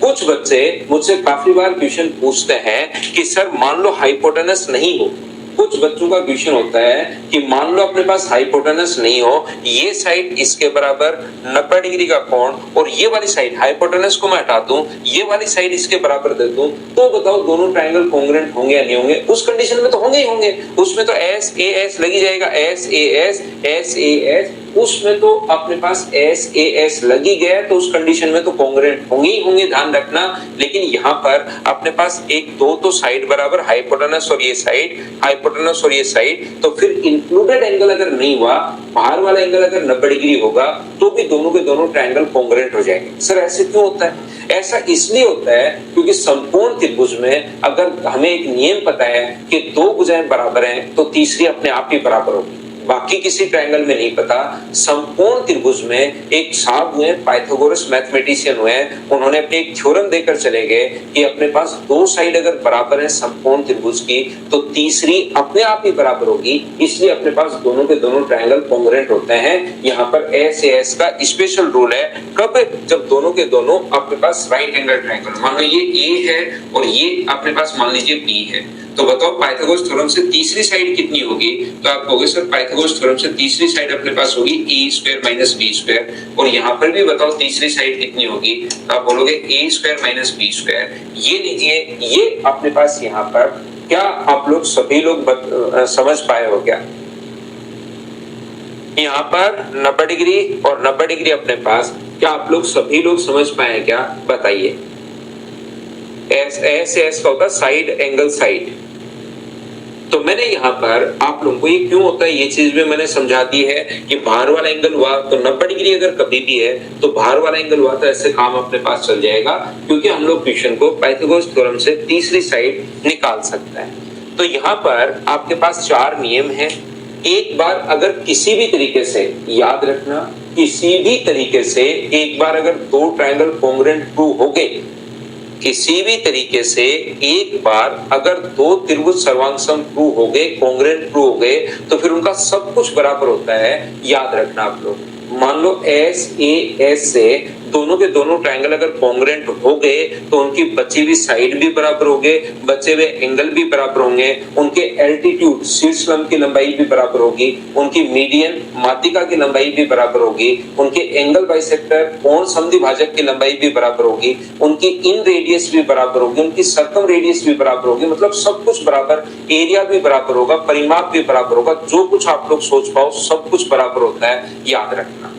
कुछ बच्चे मुझसे काफी बार क्वेश्चन पूछते हैं कि सर मान लो हाइपोटेनस नहीं हो, कुछ बच्चों का क्वेश्चन होता है कि मान लो अपने पास हाइपोटेनस नहीं हो, ये साइड इसके बराबर 90 डिग्री का कोण और ये वाली साइड हाइपोटेनस को मैं हटा दूं, ये वाली साइड इसके बराबर दे दूं, तो बताओ दोनों ट्रायंगल कॉन्ग्रुएंट होंगे या नहीं होंगे? उस कंडीशन में तो होंगे ही होंगे, उसमें तो एस ए एस लगी जाएगा, S A S S A S, उसमें तो अपने पास एस ए एस लगी गया, तो उस कंडीशन में तो कॉन्ग्रुएंट होंगे ही होंगे, ध्यान रखना। लेकिन यहाँ पर अपने पास एक दो तो साइड बराबर, हाइपोटेनस और ये साइड, हाइपोटेनस और ये साइड, तो फिर इंक्लूडेड एंगल अगर नहीं हुआ, बाहर वाला एंगल अगर 90 डिग्री होगा तो भी दोनों के दोनों ट्रायंगल कॉन्ग्रुएंट हो जाएंगे। सर ऐसे क्यों होता है? ऐसा इसलिए होता है क्योंकि संपूर्ण त्रिभुज में अगर हमें एक नियम पता है कि दो भुजाएं बराबर हैं तो तीसरी अपने आप ही बराबर होगी, बाकी किसी ट्रायंगल में नहीं पता। संपूर्ण त्रिभुज में एक साहब हुए, पाइथागोरस मैथमेटिशियन हुए, उन्होंने अपने एक थ्योरम देकर चले गए कि अपने पास दो साइड अगर बराबर है संपूर्ण त्रिभुज की तो तीसरी अपने आप ही बराबर होगी, इसलिए अपने पास दोनों के दोनों ट्रायंगल कॉन्ग्रुएंट होते हैं। यहाँ पर एस ए एस का स्पेशल रूल है, कब? जब दोनों के दोनों अपने पास राइट एंगल ट्रायंगल, मान लो ये ए है और ये अपने पास मान लीजिए बी है, तो बताओ पाइथागोरस थ्योरम से तीसरी साइड कितनी होगी? तो आप कहोगे सर पाइथागोरस थ्योरम से तीसरी साइड अपने पास होगी ए स्क्वायर माइनस बी स्क्वायर, और यहाँ पर भी बताओ तीसरी साइड कितनी होगी? तो आप बोलोगे ए स्क्वायर माइनस बी स्क्वायर। ये लीजिए, ये अपने पास यहाँ पर क्या आप लोग सभी लोग समझ पाए हो क्या? यहाँ पर 90 डिग्री और 90 डिग्री अपने पास, क्या आप लोग सभी लोग समझ पाए क्या? बताइए। एस एस का होता साइड एंगल साइड, तो मैंने यहाँ पर आप लोगों को ये क्यों होता है ये चीज भी मैंने समझा दी है कि बाहर वाला एंगल हुआ तो 90 डिग्री अगर कभी भी है तो बाहर वाला एंगल हुआ तो ऐसे काम अपने पास चल जाएगा, क्योंकि हम लोग क्वेश्चन को पाइथागोरस थ्योरम से तीसरी साइड निकाल सकते हैं। तो यहाँ पर आपके पास चार नियम हैं। एक बार अगर किसी भी तरीके से, याद रखना, किसी भी तरीके से एक बार अगर दो ट्रायंगल कॉन्ग्रुएंट प्रूव हो गए, किसी भी तरीके से एक बार अगर दो त्रिभुज सर्वांग सम प्रूव हो गए, कॉन्ग्रुएंट प्रूव हो गए, तो फिर उनका सब कुछ बराबर होता है। याद रखना आप लोग, मान लो एस ए एस से दोनों के दोनों ट्रायंगल अगर कॉन्ग्रुएंट हो गए तो उनकी बची हुई साइड भी बराबर होंगे, बचे हुए एंगल भी बराबर होंगे, उनके एल्टीट्यूड शीर्ष लंब की लंबाई भी बराबर होगी, उनकी मीडियन माध्यिका की लंबाई भी बराबर होगी, उनके एंगल बाइसेक्टर कोण समद्विभाजक की लंबाई भी बराबर होगी, उनकी इन रेडियस भी बराबर होगी, उनकी सर्कम रेडियस भी बराबर होगी, मतलब सब कुछ बराबर, एरिया भी बराबर होगा, परिमाप भी बराबर होगा, जो कुछ आप लोग सोच पाओ सब कुछ बराबर होता है। याद रखना,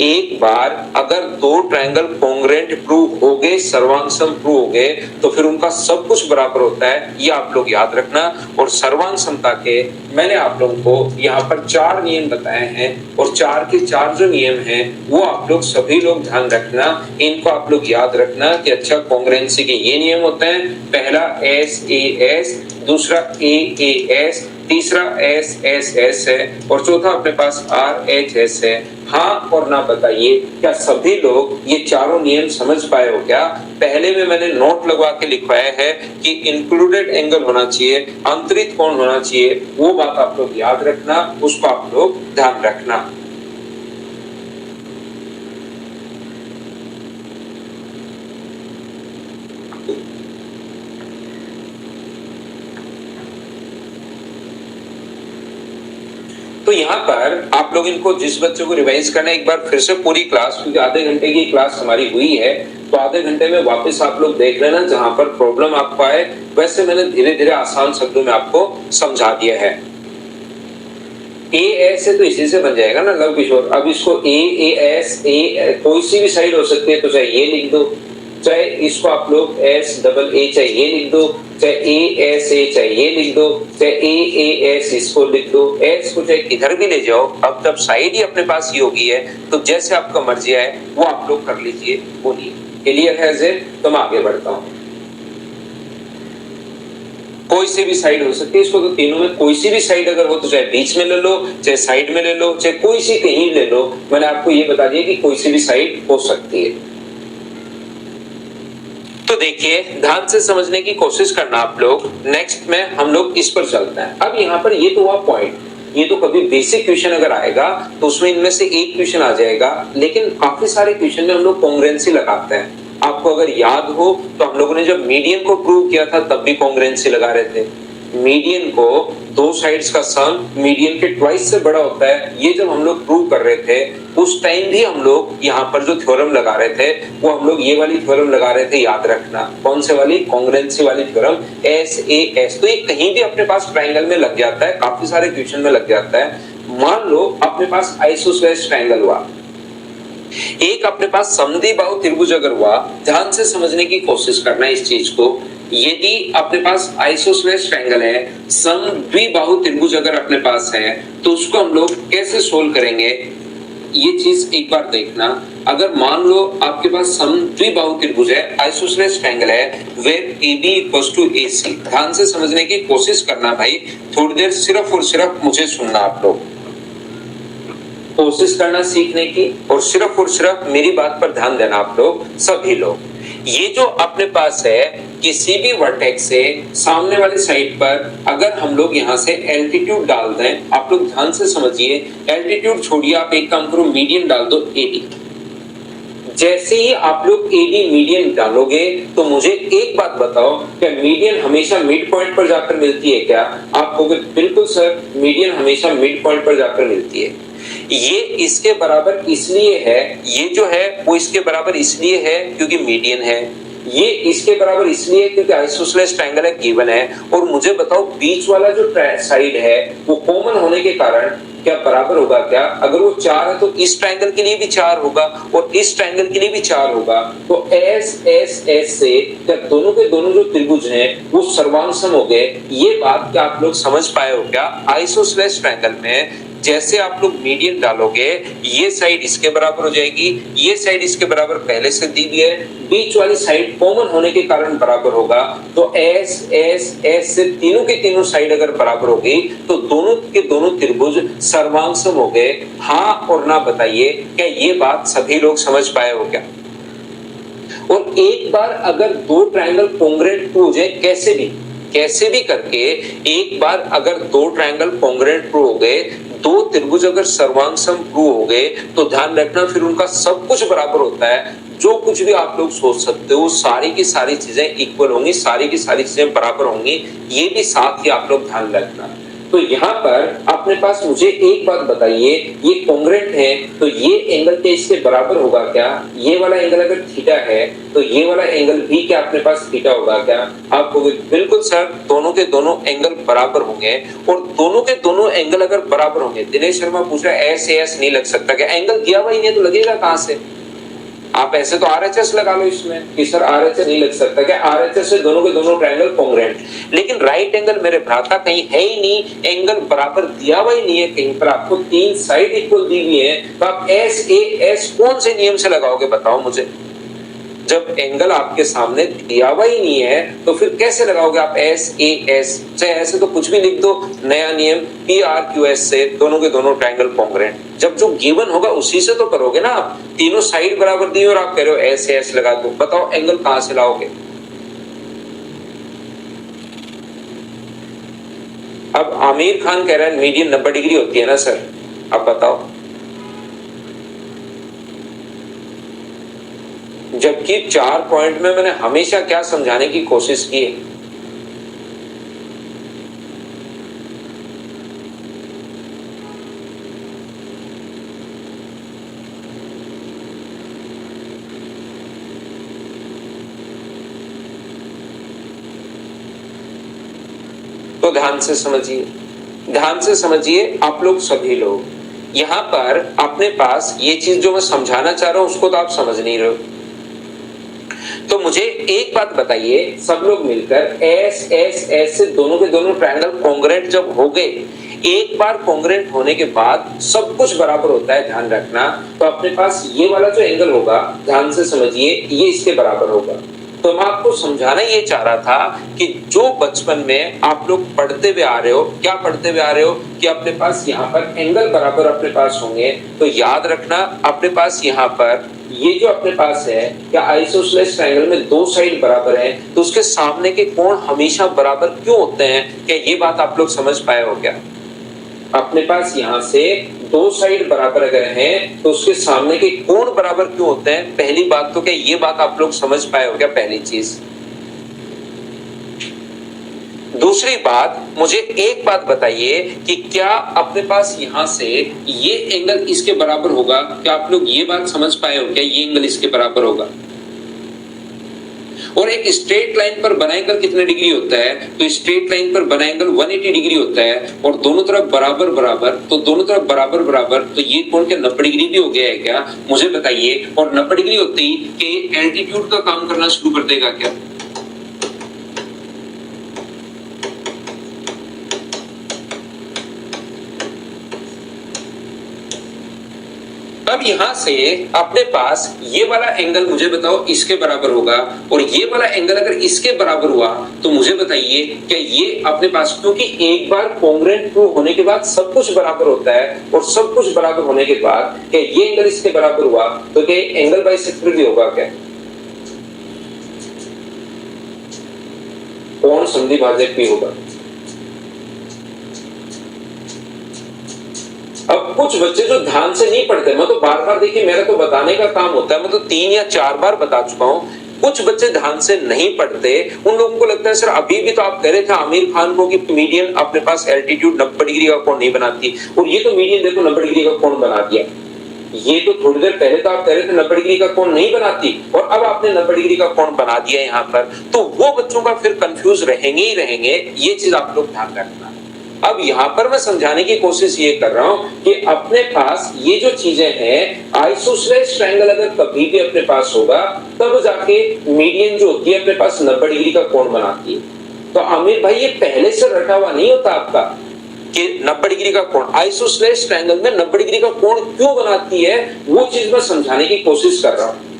एक बार अगर दो ट्रायंगल कॉन्ग्रुएंट प्रूव हो गए, सर्वांग सम प्रूव हो गए, तो फिर उनका सब कुछ बराबर होता है, ये आप लोग याद रखना। और सर्वांग समता के मैंने आप लोगों को यहाँ पर चार नियम बताए हैं, और चार के चार जो नियम हैं वो आप लोग सभी लोग ध्यान रखना, इनको आप लोग याद रखना कि अच्छा कॉन्ग्रुएंसी के ये नियम होते हैं। पहला एस ए एस, दूसरा ए ए एस, तीसरा एस एस एस है, और चौथा अपने पास आर एच एस है। हाँ और ना बताइए, क्या सभी लोग ये चारों नियम समझ पाए हो क्या? पहले में मैंने नोट लगवा के लिखवाया है कि इंक्लूडेड एंगल होना चाहिए, अंतरित कोण होना चाहिए, वो बात आप लोग याद रखना, उसको आप लोग ध्यान रखना। तो यहाँ पर आप लोग इनको, जिस बच्चों को रिवाइज करना है, एक बार फिर से पूरी क्लास, क्योंकि आधे घंटे की क्लास हमारी हुई है, तो आधे घंटे में वापस आप लोग देख लेना, जहां पर प्रॉब्लम आपको आए वैसे मैंने धीरे धीरे आसान शब्दों में आपको समझा दिया है। ए एस से तो इसी से बन जाएगा ना लव किशोर। अब इसको ए एस कोई सी भी साइड हो सकती है, तो चाहे ये लिख दो, चाहे इसको आप लोग एस डबल ए चाहे ये लिख दो, चाहे ए एस ए चाहे ये लिख दो, चाहे ए एस इसको लिख दो, एस को चाहे किधर भी ले जाओ। अब जब साइड ही अपने पास ही होगी है, तो जैसे आपका मर्जी है वो आप लोग कर लीजिए। बोलिए क्लियर है जे? तो मैं आगे बढ़ता हूं। कोई सी भी साइड हो सकती है, इसको तो तीनों में कोई सी भी साइड अगर हो तो चाहे बीच में ले लो, चाहे साइड में ले लो, चाहे कोई सी कहीं ले लो। मैंने आपको ये बता दिया कि कोई सी भी साइड हो सकती है। तो देखिए ध्यान से समझने की कोशिश करना आप लोग। नेक्स्ट में हम लोग इस पर चलते हैं। अब यहाँ पर ये तो हुआ पॉइंट, ये तो कभी बेसिक क्वेश्चन अगर आएगा तो उसमें इनमें से एक क्वेश्चन आ जाएगा, लेकिन काफी सारे क्वेश्चन में हम लोग कॉन्ग्रुएंसी लगाते हैं। आपको अगर याद हो तो हम लोगों ने जब मीडियन को प्रूव किया था तब भी कॉन्ग्रुएंसी लगा रहे थे। मीडियन को दो साइड्स का सम मीडियन के ट्वाइस से बड़ा होता है, ये जब हम लोग प्रूव कर रहे थे उस टाइम भी हम लोग यहाँ पर जो थ्योरम लगा रहे थे वो हम लोग ये वाली थ्योरम लगा रहे थे। याद रखना कौन से वाली? कॉन्ग्रुएंसी वाली थ्योरम, एस ए एस। तो ये कहीं भी अपने पास ट्राइंगल में लग जाता है, काफी सारे क्वेश्चन में लग जाता है। मान लो अपने पास आइसोसेलेस ट्राइंगल हुआ, एक अपने पास समद्विबाहु त्रिभुज अगर हुआ, ध्यान से समझने की कोशिश करना इस चीज को। यदि अपने पास आइसोसेलेस ट्रायंगल है, समद्विबाहु त्रिभुज अगर अपने पास है, तो उसको हम लोग कैसे सोल्व करेंगे ये चीज एक बार देखना। अगर मान लो आपके पास समद्विबाहु त्रिभुज है, आइसोसेलेस ट्रायंगल है, where AB equals to AC। ध्यान से समझने की कोशिश करना भाई, थोड़ी देर सिर्फ और सिर्फ मुझे सुनना आप लोग, कोशिश करना सीखने की, और सिर्फ मेरी बात पर ध्यान देना आप लोग सभी लोग। ये जो अपने पास है, किसी भी वर्टेक्स से सामने वाली साइड पर अगर हम लोग यहाँ से एल्टीट्यूड डाल दें, आप लोग ध्यान से समझिए, एल्टीट्यूड छोड़िए, आप एक काम करो, मीडियन डाल दो AD। जैसे ही आप लोग AD मीडियन डालोगे तो मुझे एक बात बताओ, क्या मीडियन हमेशा मिड पॉइंट पर जाकर मिलती है क्या? आप कहोगे बिल्कुल सर, मीडियन हमेशा मिड पॉइंट पर जाकर मिलती है। ये इसके बराबर इसलिए है, ये जो है वो इसके बराबर इसलिए है क्योंकि मीडियन है, ये इसके बराबर इसलिए क्योंकि आइसोसेलेस ट्रायंगल है, गिवन है। और मुझे बताओ बीच वाला जो साइड है वो कॉमन होने के कारण क्या बराबर होगा क्या? अगर वो 4 है तो इस ट्रायंगल के लिए भी 4 होगा और इस ट्रायंगल के लिए भी 4 होगा। तो एस एस एस से क्या दोनों के दोनों जो त्रिभुज हैं वो सर्वांगसम हो गए। ये बात क्या आप लोग समझ पाए हो क्या? आइसोसेलेस ट्रायंगल में जैसे आप लोग मीडियन डालोगे, ये साइड इसके बराबर हो जाएगी, ये साइड इसके बराबर पहले से दी गई है, बीच वाली साइड कॉमन होने के कारण बराबर होगा। तो एस एस एस से तीनों के तीनों साइड अगर बराबर हो गई तो दोनों के दोनों त्रिभुज सर्वांगसम हो गए। हाँ और ना बताइए, क्या ये बात सभी लोग समझ पाए हो क्या? और एक बार अगर दो ट्रायंगल कॉन्ग्रुएंट हो जाए, कैसे भी करके एक बार अगर दो ट्रायंगल कॉन्ग्रुएंट प्रूव हो गए, दो त्रिभुज अगर सर्वांगसम प्रूव हो गए, तो ध्यान रखना फिर उनका सब कुछ बराबर होता है। जो कुछ भी आप लोग सोच सकते हो सारी की सारी चीजें इक्वल होंगी, सारी की सारी चीजें बराबर होंगी, ये भी साथ ही आप लोग ध्यान रखना। तो यहाँ पर अपने पास मुझे एक बात बताइए, ये कॉन्ग्रुएंट है तो ये एंगल के इसके बराबर होगा क्या? ये वाला एंगल अगर थीटा है तो ये वाला एंगल भी क्या अपने पास थीटा होगा क्या? आप कहोगे बिल्कुल सर, दोनों के दोनों एंगल बराबर होंगे। और दोनों के दोनों एंगल अगर बराबर होंगे, दिनेश शर्मा पूछ रहा है एस नहीं लग सकता क्या? एंगल दिया हुआ ही नहीं तो लगेगा कहां से? आप ऐसे तो RHS लगा लो इसमें कि सर RHS नहीं लग सकता क्या? RHS से दोनों के दोनों ट्रायंगल कॉन्ग्रुएंट, लेकिन राइट एंगल मेरे भ्राता कहीं है ही नहीं, एंगल बराबर दिया हुआ ही नहीं है कहीं पर, आपको तीन साइड इक्वल दी हुई है। तो आप SAS कौन से नियम से लगाओगे बताओ मुझे? जब एंगल आपके सामने दिया हुआ ही नहीं है तो फिर कैसे लगाओगे आप SAS? चाहे ऐसे तो कुछ भी लिख दो, नया नियम PRQS से दोनों के दोनों ट्रायंगल कॉन्ग्रुएंट। जब जो गिवन होगा उसी से तो करोगे ना आप। तीनों साइड बराबर दी और आप कह रहे हो SAS लगा दो, बताओ एंगल कहां से लाओगे? अब आमिर खान कह रहा है मीडियन 90 डिग्री होती है ना सर, अब बताओ। जबकि 4 पॉइंट में मैंने हमेशा क्या समझाने की कोशिश की है, तो ध्यान से समझिए, ध्यान से समझिए आप लोग सभी लोग। यहां पर अपने पास ये चीज जो मैं समझाना चाह रहा हूं उसको तो आप समझ नहीं रहे हो। तो मुझे एक बात बताइए सब लोग मिलकर, एस एस एस से दोनों के दोनों ट्रायंगल कॉन्ग्रुएंट जब हो गए, एक बार कॉन्ग्रुएंट होने के बाद सब कुछ बराबर होता है, ध्यान रखना। तो अपने पास ये वाला जो एंगल होगा, ध्यान से समझिए, ये इसके बराबर होगा। तो मैं आपको समझाना ये चाह रहा था कि जो बचपन में आप लोग पढ़ते हुए आ रहे हो, क्या पढ़ते हुए आ रहे हो कि अपने पास यहाँ पर एंगल बराबर अपने पास होंगे। तो याद रखना अपने पास यहाँ पर ये जो अपने पास है, क्या आइसोसेलेस ट्रायंगल में दो साइड बराबर है तो उसके सामने के कोण हमेशा बराबर क्यों होते हैं? क्या ये बात आप लोग समझ पाए हो क्या? अपने पास यहां से दो साइड बराबर अगर हैं तो उसके सामने के कोण बराबर क्यों होते हैं? पहली बात तो क्या ये बात आप लोग समझ पाए हो क्या? पहली चीज। दूसरी बात, मुझे एक बात बताइए कि क्या अपने पास यहां से ये एंगल इसके बराबर होगा? क्या आप लोग ये बात समझ पाए हो क्या ये एंगल इसके बराबर होगा? और एक स्ट्रेट लाइन पर बना एंगल कितने डिग्री होता है? तो स्ट्रेट लाइन पर बना एंगल 180 डिग्री होता है और दोनों तरफ बराबर बराबर, तो दोनों तरफ बराबर बराबर, तो ये कोण क्या 90 डिग्री भी हो गया है क्या? मुझे बताइए। और 90 डिग्री होते ही कि एल्टीट्यूड का काम करना शुरू कर देगा क्या? अब यहां से अपने पास ये वाला एंगल मुझे बताओ इसके बराबर होगा और ये वाला एंगल अगर इसके बराबर हुआ तो मुझे बताइए क्या ये अपने पास, क्योंकि एक बार कॉन्ग्रुएंट ट्रू होने के बाद सब कुछ बराबर होता है और सब कुछ बराबर होने के बाद क्या ये एंगल इसके बराबर हुआ तो क्या एंगल बाइसेक्टर भी होगा क्या? कोण समद्विभाजक भी होगा। अब कुछ बच्चे जो ध्यान से नहीं पढ़ते, मैं तो बार बार देखिए मेरा तो बताने का काम होता है, मैं तो 3 या 4 बार बता चुका हूं। कुछ बच्चे ध्यान से नहीं पढ़ते, उन लोगों को लगता है सर अभी भी तो आप कह रहे थे आमिर खान को कि मीडियन अपने पास एल्टीट्यूड 90 डिग्री का कोण नहीं बनाती और ये तो मीडियन देखो 90 डिग्री का कोण बना दिया। ये तो थोड़ी देर पहले तो आप कह रहे थे 90 डिग्री का कोण नहीं बनाती और अब आपने 90 डिग्री का कोण बना दिया यहाँ पर। तो वो बच्चों का फिर कंफ्यूज रहेंगे ही रहेंगे, ये चीज आप लोग ध्यान रखना। अब यहां पर मैं समझाने की कोशिश ये कर रहा हूं कि अपने पास ये जो चीजें हैं, आइसोसेलेस ट्रायंगल अगर कभी भी अपने पास होगा तब जाके मीडियन जो होती है अपने पास 90 डिग्री का कोण बनाती है। तो आमिर भाई ये पहले से रटा हुआ नहीं होता आपका कि 90 डिग्री का कोण, आइसोसेलेस ट्रायंगल में 90 डिग्री का कोण क्यों बनाती है वो चीज मैं समझाने की कोशिश कर रहा हूं।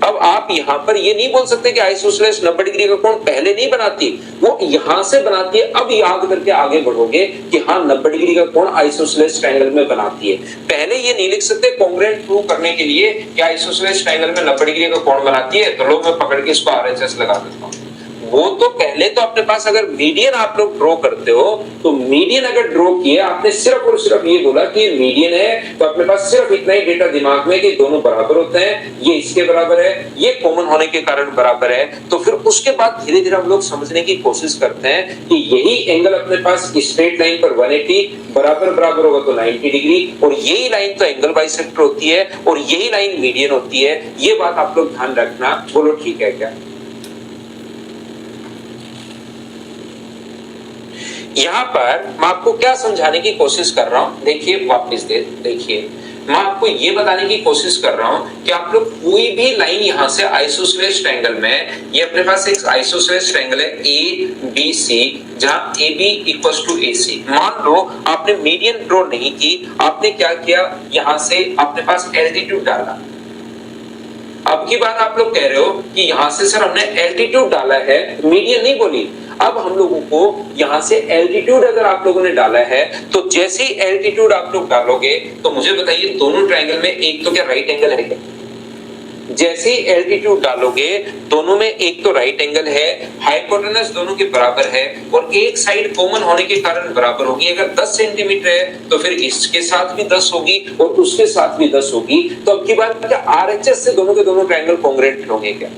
अब आप यहां पर ये नहीं बोल सकते कि आइसोसेलेस 90 डिग्री का कोण पहले नहीं बनाती, वो यहां से बनाती है। अब याद करके आगे बढ़ोगे कि हाँ 90 डिग्री का कोण आइसोसेलेस ट्रायंगल में बनाती है। पहले ये नहीं लिख सकते कॉन्ग्रुएंट प्रूव करने के लिए कि आइसोसेलेस ट्रायंगल में 90 डिग्री का कोण बनाती है, तो लो मैं पकड़ के इसको आरएचएस लगा देता हूं। वो तो पहले तो अपने पास अगर मीडियन आप लोग ड्रॉ करते हो तो मीडियन अगर ड्रॉ किया आपने सिर्फ और सिर्फ ये बोला कि ये मीडियन है, तो अपने पास सिर्फ इतना ही डेटा दिमाग में कि दोनों बराबर होते हैं, ये इसके बराबर है, ये कॉमन होने के कारण बराबर है। तो फिर उसके बाद धीरे धीरे हम लोग समझने की कोशिश करते हैं कि यही एंगल अपने पास स्ट्रेट लाइन पर 180 बराबर बराबर होगा तो 90 डिग्री और यही लाइन तो एंगल बाइसेक्टर होती है और यही लाइन मीडियन होती है। ये बात आप लोग ध्यान रखना। बोलो ठीक है क्या? यहां पर मैं आपको क्या समझाने की कोशिश कर रहा हूं, देखिए वापस देखिए मैं आपको ये बताने की कोशिश कर रहा हूं कि आप लोग कोई भी लाइन यहां से आइसोसेलेस ट्रायंगल में, ये अपने पास एक आइसोसेलेस ट्रायंगल है ए बी सी जहां ए बी इक्वल्स टू ए सी। मान लो आपने मीडियन ड्रॉ नहीं की, आपने क्या किया यहां से अपने पास एल्टीट्यूड डाला। अब की बात आप लोग कह रहे हो कि यहां से सर हमने एल्टीट्यूड डाला है, मीडियन नहीं बोली। अब हम लोगों को यहां से एल्टीट्यूड अगर आप लोगों ने डाला है तो जैसे ही एल्टीट्यूड आप लोग डालोगे तो मुझे बताइए दोनों ट्रायंगल में एक तो क्या राइट एंगल है क्या? जैसे ही एल्टीट्यूड डालोगे दोनों में एक तो राइट एंगल है, हाइपोटेनस दोनों के बराबर है और एक साइड कॉमन होने के कारण बराबर होगी। अगर 10 सेंटीमीटर है तो फिर इसके साथ भी 10 होगी और उसके साथ भी 10 होगी। तो अब की बात क्या आरएचएस से दोनों के दोनों ट्रायंगल कॉन्ग्रुएंट होंगे क्या?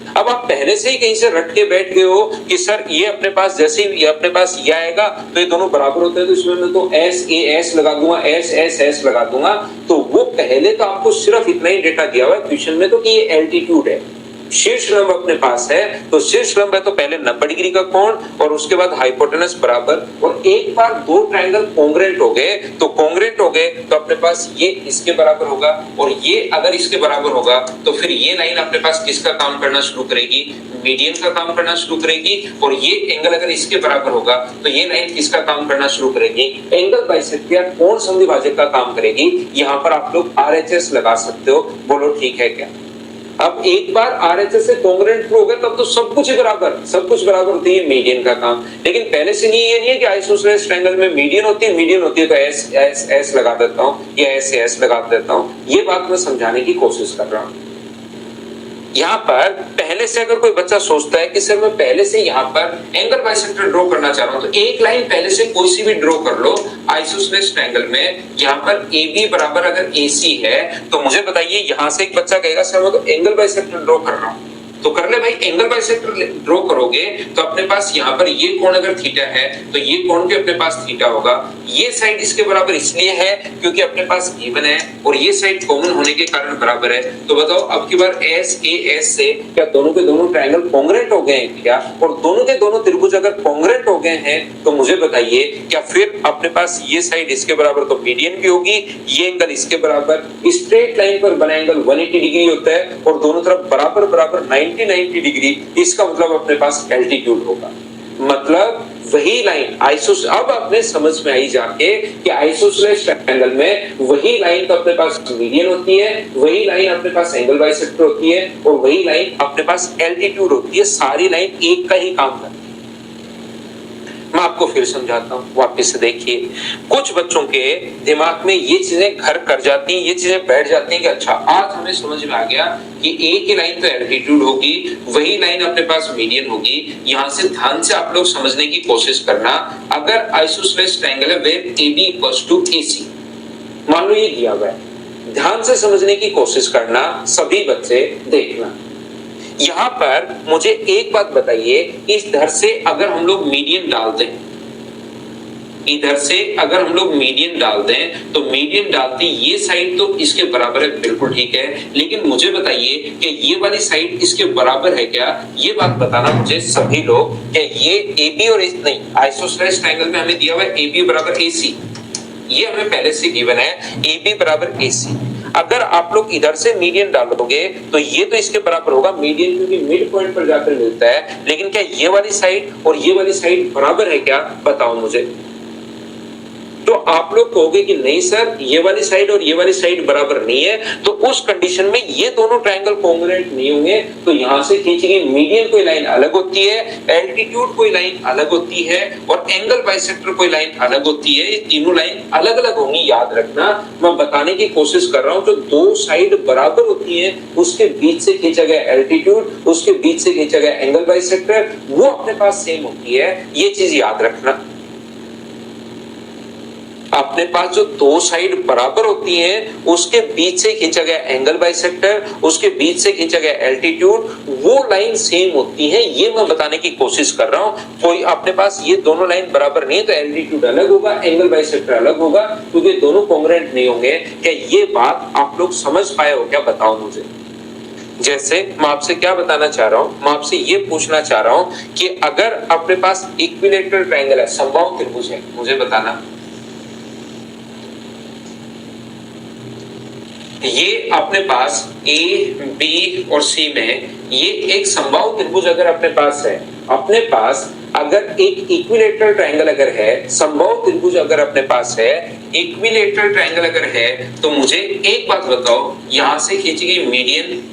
अब आप पहले से ही कहीं से रट के बैठ गए हो कि सर ये अपने पास जैसे ही अपने पास ये आएगा तो ये दोनों बराबर होते हैं, तो इसमें मैं तो एस ए एस लगा दूंगा, एस एस एस लगा दूंगा। तो वो पहले तो आपको सिर्फ इतना ही डेटा दिया हुआ है क्वेश्चन में तो कि ये एल्टीट्यूड है, शीर्ष लंब अपने पास है, तो शीर्ष लंब है तो पहले 90 डिग्री का कोण और उसके बाद हाइपोटेनस बराबर, और एक बार दो ट्रायंगल कॉन्ग्रुएंट हो गए तो अपने पास ये इसके बराबर होगा, और ये अगर इसके बराबर होगा तो फिर ये लाइन अपने पास किसका काम करना शुरू करेगी, मीडियन का काम करना शुरू करेगी, और ये एंगल अगर इसके बराबर होगा तो ये लाइन किसका काम करना शुरू करेगी, एंगल बाइसेक्टर या कोण समद्विभाजक का काम करेगी। यहाँ पर आप लोग RHS लगा सकते हो, बोलो ठीक है क्या। अब एक बार RHS से कॉन्ग्रुएंट हो गया तब तो सब कुछ बराबर होती है, मीडियन का काम। लेकिन पहले से नहीं, ये नहीं है कि आइसोसेलेस ट्रायंगल में मीडियन होती है तो एस लगा देता हूं या एस लगा देता हूं। ये बात मैं समझाने की कोशिश कर रहा हूं। यहाँ पर पहले से अगर कोई बच्चा सोचता है कि सर मैं पहले से यहाँ पर एंगल बाइसेक्टर ड्रॉ करना चाह रहा हूं, तो एक लाइन पहले से कोई सी भी ड्रॉ कर लो आइसोसेलेस ट्रायंगल में। यहाँ पर AB बराबर अगर AC है तो मुझे बताइए, यहाँ से एक बच्चा कहेगा सर मैं तो एंगल बाइसेक्टर ड्रॉ कर रहा हूं, तो कर ले भाई। एंगल बाइसेक्टर ड्रॉ करोगे तो अपने पास यहाँ पर ये कोण अगर थीटा है तो ये कोण भी अपने पास थीटा होगा। ये साइड इसके बराबर इसलिए है क्योंकि अपने पास गिवन है और ये साइड कॉमन होने के कारण बराबर है। तो बताओ अब की बार SAS से क्या दोनों के दोनों ट्रायंगल कॉन्ग्रुएंट हो गए हैं क्या, और दोनों के दोनों त्रिभुज अगर कॉन्ग्रुएंट हो गए हैं तो मुझे बताइए क्या फिर अपने पास ये साइड इसके बराबर तो मीडियन भी होगी, ये एंगल इसके बराबर। स्ट्रेट लाइन पर बना एंगल 180 डिग्री होता है और दोनों तरफ बराबर 90 डिग्री, इसका मतलब अपने पास एल्टीट्यूड होगा। मतलब वही लाइन अब आपने समझ में आई जाके कि आइसोसेलेस ट्रायंगल में वही लाइन तो अपने पास मीडियन होती है, वही लाइन अपने पास एंगल बाइसेक्टर होती है, और वही लाइन अपने पास एल्टीट्यूड होती है। सारी लाइन एक का ही काम करती है। मैं आपको फिर समझाता हूं, वापस से देखिए। कुछ बच्चों के दिमाग में ये चीजें घर कर जाती हैं, ये चीजें बैठ जाती हैं कि अच्छा आज हमें समझ में आ गया कि एक ही लाइन तो एल्टीट्यूड होगी, वही लाइन अपने पास मीडियन होगी। यहां से ध्यान से आप लोग समझने की कोशिश करना। अगर आइसोसेलेस ट्रायंगल है वेयर AB = AC, मान लो ये दिया हुआ है, ध्यान से समझने की कोशिश करना सभी बच्चे, देखना। यहां पर मुझे एक बात बताइए, इधर से अगर हम लोग मीडियन डाल दें, इधर से अगर हम लोग मीडियन डाल दें तो मीडियन डालते ये साइड तो इसके बराबर है, बिल्कुल ठीक है। लेकिन मुझे बताइए कि ये वाली साइड इसके बराबर है क्या, ये बात बताना मुझे सभी लोग। क्या ये AB और नहीं, आइसोसेलेस ट्रायंगल में हमें दिया हुआ है AB = AC, ये हमें पहले से गिवन है AB = AC। अगर आप लोग इधर से मीडियन डालोगे तो ये तो इसके बराबर होगा, मीडियन क्योंकि मिड पॉइंट पर जाकर मिलता है। लेकिन क्या ये वाली साइड और ये वाली साइड बराबर है क्या, बताओ मुझे। तो आप लोग कहोगे कि नहीं सर ये वाली साइड और ये वाली साइड बराबर नहीं है, तो उस कंडीशन में ये दोनों ट्रायंगल कॉन्ग्रुएंट नहीं होंगे। तो यहां से खींची गई मीडियन कोई लाइन अलग होती है, एल्टीट्यूड कोई लाइन अलग होती है, और एंगल बाइसेक्टर कोई लाइन अलग होती है। ये तीनों लाइन अलग अलग होंगी, याद रखना। मैं बताने की कोशिश कर रहा हूं, जो दो साइड बराबर होती है उसके बीच से खींचा गया एल्टीट्यूड, उसके बीच से खींचा गया एंगल बाइसेक्टर, वो अपने पास सेम होती है। ये चीज याद रखना। अपने पास जो दो साइड बराबर होती हैं उसके बीच से खींचा गया एंगल बाइसेक्टर, उसके बीच से खींचा गया एल्टीट्यूड, वो लाइन सेम होती है। ये मैं बताने की कोशिश कर रहा हूं। कोई अपने पास ये दोनों लाइन बराबर नहीं है तो एल्टीट्यूड अलग होगा, एंगल बाइसेक्टर अलग होगा, क्योंकि दोनों कॉन्ग्रुएंट नहीं होंगे। क्या ये बात आप लोग समझ पाए हो क्या, बताओ मुझे। जैसे मैं आपसे क्या बताना चाह रहा हूं, मैं आपसे ये पूछना चाह रहा हूं कि अगर अपने पास इक्विलैटरल ट्रायंगल है, समबाहु त्रिभुज है, मुझे बताना ये अपने पास A, B और C में ये एक समबाहु त्रिभुज अगर अपने पास है, अपने पास अगर एक इक्विलैटरल ट्रायंगल अगर है, समबाहु त्रिभुज अगर अपने पास है, इक्विलैटरल ट्रायंगल अगर है, तो मुझे एक बात बताओ, यहां से खींची गई मीडियन,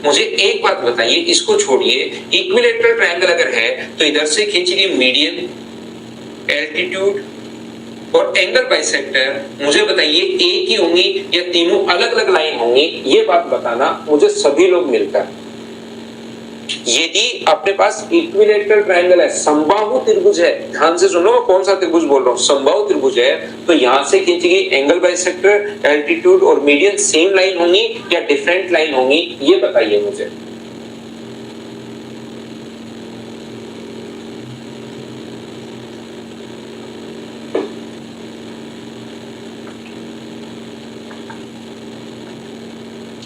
मुझे एक बात बताइए, इसको छोड़िए, इक्विलैटरल ट्रायंगल अगर है तो इधर से खींची गई मीडियन, एल्टीट्यूड और एंगल बाइसेक्टर, मुझे बताइए एक ही होंगी या तीनों अलग अलग लाइन होंगी, ये बात बताना मुझे सभी लोग मिलकर। यदि अपने पास इक्विलैटरल ट्रायंगल है, समबाहु त्रिभुज है, ध्यान से सुनो मैं कौन सा त्रिभुज बोल रहा हूं, समबाहु त्रिभुज है, तो यहां से खींची गई एंगल बाइसेक्टर, एल्टीट्यूड और मीडियन सेम लाइन होंगी या डिफरेंट लाइन होंगी, ये बताइए मुझे।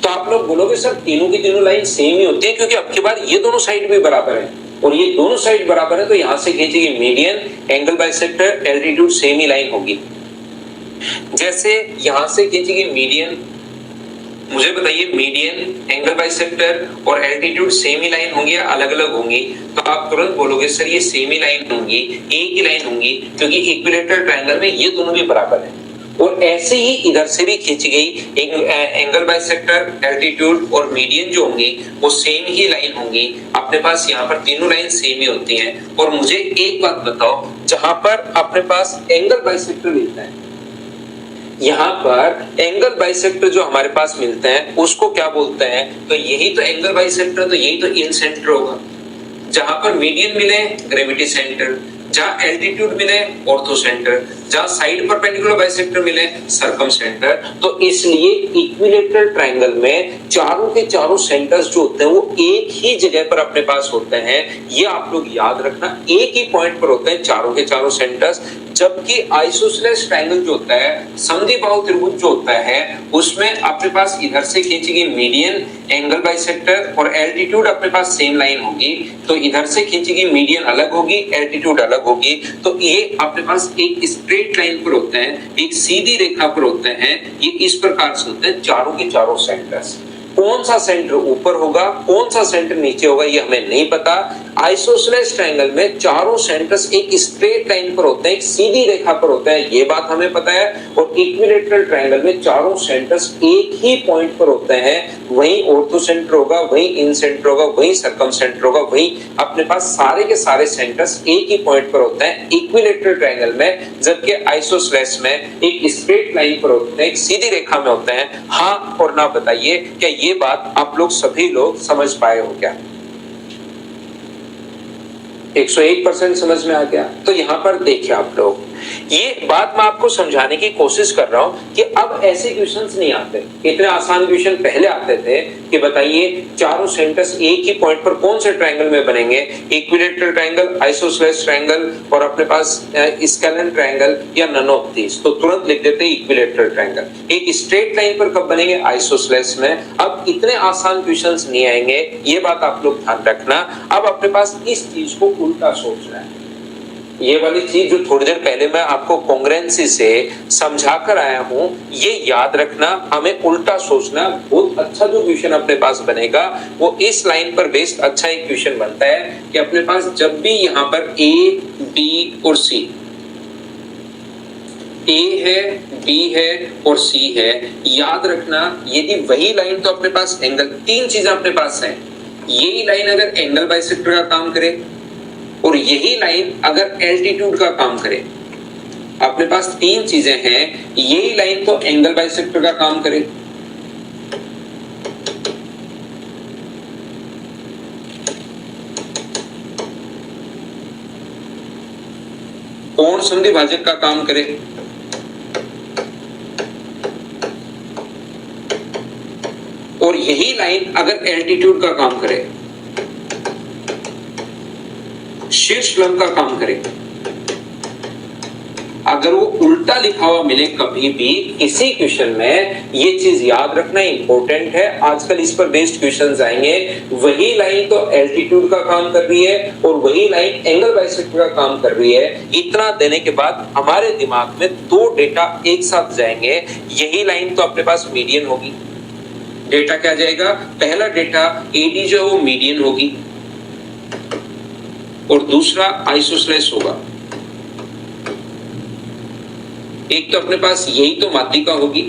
आप लोग तुरंत बोलोगे सर तीनों की तीनों लाइन सेम ही होती है, क्योंकि अब की बार ये दोनों साइड भी बराबर है और ये दोनों साइड बराबर है, तो यहां से खींची गई median, angle bisector, altitude same ही लाइन होगी। जैसे यहां से खींची गई मीडियन, मुझे बताइए मीडियन, एंगल बाइसेक्टर और एल्टीट्यूड सेम ही लाइन होंगी या अलग अलग होंगी? तो आप तुरंत बोलोगे सर ये सेम ही लाइन होंगी, एक ही लाइन होंगी, क्योंकि इक्विलेटरल ट्रायंगल में ये दोनों भी बराबर है। और ऐसे ही इधर से भी खींची गई एंगल बाइसेक्टर, एल्टीट्यूड और मीडियन जो होंगी वो सेम ही लाइन होंगी। अपने पास यहाँ पर तीनों लाइन सेम ही होती हैं। और मुझे एक बात बताओ, जहां पर अपने पास एंगल बाइसेक्टर मिलता है, यहाँ पर एंगल बाइसेक्टर जो हमारे पास मिलते हैं उसको क्या बोलते हैं? तो यही तो एंगल बाइसेक्टर, तो यही तो इन सेंटर होगा। जहां पर मीडियन मिले ग्रेविटी सेंटर, जहां एल्टीट्यूड मिले ऑर्थो सेंटर, जहां साइड परपेंडिकुलर बाइसेक्टर मिले सरकम सेंटर। तो इसलिए इक्विलेटरल ट्रायंगल में चारों के चारों सेंटर्स जो होते हैं वो एक ही जगह पर अपने पास होते हैं। ये आप लोग याद रखना, एक ही पॉइंट पर होते हैं चारों के चारों सेंटर्स। जबकि आइसोसेलेस ट्रायंगल जो होता है, समद्विबाहु त्रिभुज जो होता है, उसमें अपने पास इधर से खींची गई मीडियन, एंगल बाइसेक्टर और एल्टीट्यूड अपने पास सेम लाइन होगी। तो इधर से खींची गई मीडियन अलग होगी, एल्टीट्यूड अलग होगी। तो ये अपने पास एक स्ट्रेट लाइन पर होते हैं, एक सीधी रेखा पर होते हैं। ये इस प्रकार से होते हैं चारों के चारों सेंटर्स। कौन सा सेंटर ऊपर होगा, कौन सा सेंटर नीचे होगा, ये हमें नहीं पता। आइसोसेलेस ट्रायंगल में चारों सेंटर्स एक स्ट्रेट लाइन पर होते हैं, एक सीधी रेखा पर होते हैं, ये बात हमें पता है। और इक्विलेटरल ट्रायंगल में चारों सेंटर्स एक ही पॉइंट पर होते हैं, वहीं ऑर्थो सेंटर होगा, वहीं इन सेंटर होगा, वहीं सर्कम सेंटर होगा, वहीं अपने पास सारे के सारे सेंटर्स एक ही पॉइंट पर होते हैं इक्विलेटरल ट्रायंगल में। जबकि आइसोसेलेस में एक स्ट्रेट लाइन पर होते हैं, एक सीधी रेखा में होते हैं। हाँ और ना बताइए, क्या ये बात आप लोग सभी लोग समझ पाए हो क्या? 101% समझ में आ गया? तो यहां पर देखिए आप लोग, ये बात मैं आपको समझाने की कोशिश कर रहा हूं कि अब ऐसे क्वेश्चंस नहीं आते। इतने आसान क्वेश्चन पहले आते थे कि बताइए चारों सेंटर्स एक ही पॉइंट पर कौन से ट्रायंगल में बनेंगे, इक्विलेटरल ट्रायंगल, आइसोसेलेस ट्रायंगल और अपने पास स्केलेन ट्रायंगल या नन ऑफ दीस। तो तुरंत लिख देते इक्विलेटरल ट्रायंगल। एक स्ट्रेट लाइन पर कब बनेंगे? आइसोसेलेस में। अब इतने आसान क्वेश्चंस नहीं आएंगे, ये बात आप लोग ध्यान रखना। अब अपने पास इस चीज को उल्टा सोचना है। ये वाली चीज जो थोड़ी देर पहले मैं आपको कांग्रुएंसी से समझा कर आया हूं, ये याद रखना, हमें उल्टा सोचना। बहुत अच्छा जो क्वेश्चन अपने पास बनेगा वो इस लाइन पर बेस्ड अच्छा एक क्वेश्चन बनता है कि अपने पास जब भी यहां पर ए, बी और सी, ए है, बी है और सी है, याद रखना यदि वही लाइन तो अपने पास एंगल, तीन चीजें अपने पास हैं। यही लाइन अगर एंगल बाइसेक्टर का काम करे और यही लाइन अगर एल्टीट्यूड का काम करे, अपने पास तीन चीजें हैं। यही लाइन तो एंगल बाइसेक्टर का काम करे, कोण संधिभाजक का काम करे, और यही लाइन अगर एल्टीट्यूड का काम करे, शीर्ष लंब का काम करे। अगर वो उल्टा लिखा हुआ मिले कभी भी किसी क्वेश्चन में, ये चीज याद रखना इंपॉर्टेंट है। आजकल इस पर बेस्ड क्वेश्चंस आएंगे। वही लाइन तो एल्टीट्यूड का काम कर रही है और वही लाइन एंगल बाइसेक्टर का काम कर रही है। इतना देने के बाद हमारे दिमाग में दो डेटा एक साथ जाएंगे। यही लाइन तो अपने पास मीडियन होगी। डेटा क्या जाएगा? पहला डेटा एडी जो है वो मीडियन होगी और दूसरा आइसोसेलेस होगा। एक तो अपने पास यही तो माध्यिका होगी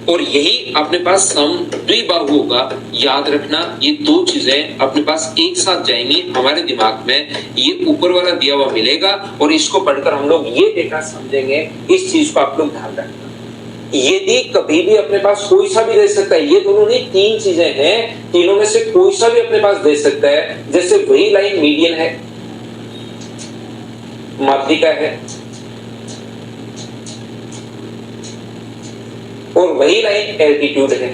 और यही अपने पास समद्विबाहु होगा। याद रखना ये दो चीजें अपने पास एक साथ जाएंगी हमारे दिमाग में। ये ऊपर वाला दिया हुआ मिलेगा और इसको पढ़कर हम लोग ये डेटा समझेंगे। इस चीज को आप लोग ध्यान रखना। यदि कभी भी अपने पास कोई सा भी दे सकता है, ये दोनों नहीं तीन चीजें हैं, तीनों में से कोई सा भी अपने पास दे सकता है। जैसे वही लाइन मीडियन है, माध्यिका है, और वही लाइन एल्टीट्यूड है।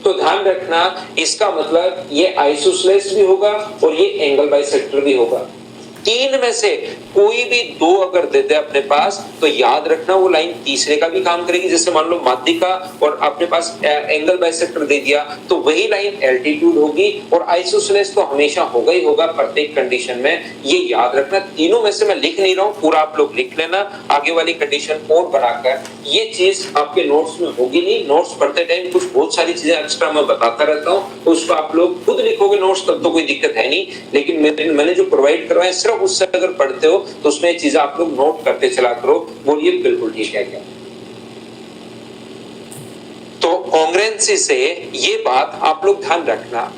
तो ध्यान रखना, इसका मतलब ये आइसोसेलेस भी होगा और ये एंगल बाइसेक्टर भी होगा। तीन में से कोई भी दो अगर दे दे अपने पास तो याद रखना वो लाइन तीसरे का भी काम करेगी। जैसे मान लो माध्यिका और अपने पास एंगल बाइसेक्टर दे दिया तो वही लाइन एल्टीट्यूड होगी और आइसोसेलेस तो हमेशा होगा ही होगा प्रत्येक कंडीशन में। ये याद रखना। तीनों में से मैं लिख नहीं रहा हूं, पूरा आप लोग लिख लेना आगे वाली कंडीशन और बनाकर। ये चीज आपके नोट्स में होगी नहीं, नोट्स पढ़ते टाइम कुछ बहुत सारी चीजें एक्स्ट्रा मैं बताता रहता हूं, उसको आप लोग खुद लिखोगे नोट्स तब तो कोई दिक्कत है नहीं, लेकिन मैंने जो प्रोवाइड करवाया सिर्फ उससे अगर पढ़ते हो तो उसमें चीजें आप लोग नोट करते चला करो। बोलिए बिल्कुल ठीक है क्या? तो कॉन्ग्रुएंसी से ये बात आप लोग ध्यान रखना।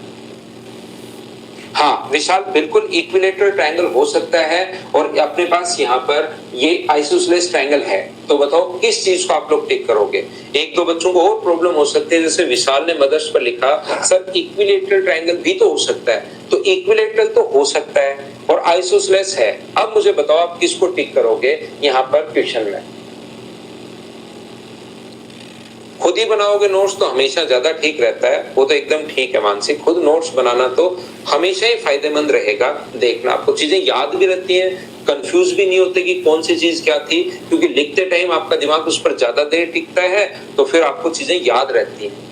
हाँ विशाल, बिल्कुल इक्विलेटरल ट्रायंगल हो सकता है और अपने पास यहाँ पर ये आइसोसेलेस ट्रायंगल है। तो बताओ किस चीज को आप लोग टिक करोगे? एक दो बच्चों को और प्रॉब्लम हो सकती है, जैसे विशाल ने मदर्स पर लिखा सर इक्विलेटरल ट्रायंगल भी तो हो सकता है। तो इक्विलेटरल तो हो सकता है और आइसोसेलेस है। अब मुझे बताओ आप किसको टिक करोगे यहाँ पर क्वेश्चन में? खुद ही बनाओगे नोट्स तो हमेशा ज्यादा ठीक रहता है, वो तो एकदम ठीक है मानसिक। खुद नोट्स बनाना तो हमेशा ही फायदेमंद रहेगा। देखना आपको चीजें याद भी रहती हैं, कंफ्यूज भी नहीं होते कि कौन सी चीज क्या थी, क्योंकि लिखते टाइम आपका दिमाग उस पर ज्यादा देर टिकता है तो फिर आपको चीजें याद रहती हैं।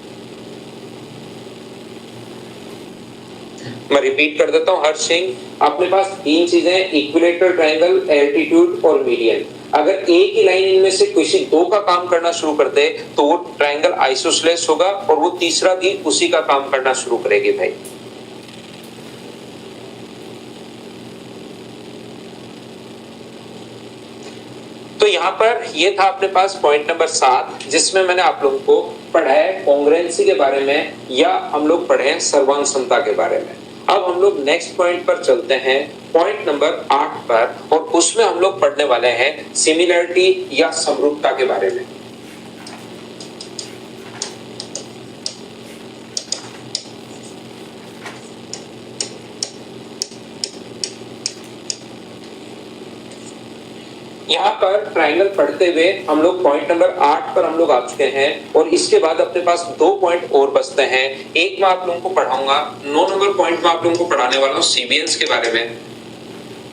मैं रिपीट कर देता हूं हर्ष सिंह, अपने पास तीन चीजें इक्विलेटरल ट्रायंगल, एल्टीट्यूड और मीडियन। अगर एक ही लाइन इनमें से किसी दो का काम करना शुरू कर दे तो वो ट्रायंगल आइसोसेलेस होगा और वो तीसरा भी उसी का काम करना शुरू करेगी भाई। तो यहाँ पर ये था अपने पास पॉइंट नंबर 7, जिसमें मैंने आप लोगों को पढ़ाया कॉन्ग्रुएंसी के बारे में या हम लोग पढ़े हैं सर्वांग समता के बारे में। अब हम लोग नेक्स्ट पॉइंट पर चलते हैं, पॉइंट नंबर 8 पर, और उसमें हम लोग पढ़ने वाले हैं सिमिलरिटी या समरूपता के बारे में। यहाँ पर ट्रायंगल पढ़ते हुए हम लोग पॉइंट नंबर 8 पर हम लोग आ चुके हैं और इसके बाद अपने पास 2 पॉइंट और बचते हैं। एक मैं आप लोगों को पढ़ाऊंगा, 9 नंबर पॉइंट में आप लोगों को पढ़ाने वाला हूँ सीबियंस के बारे में,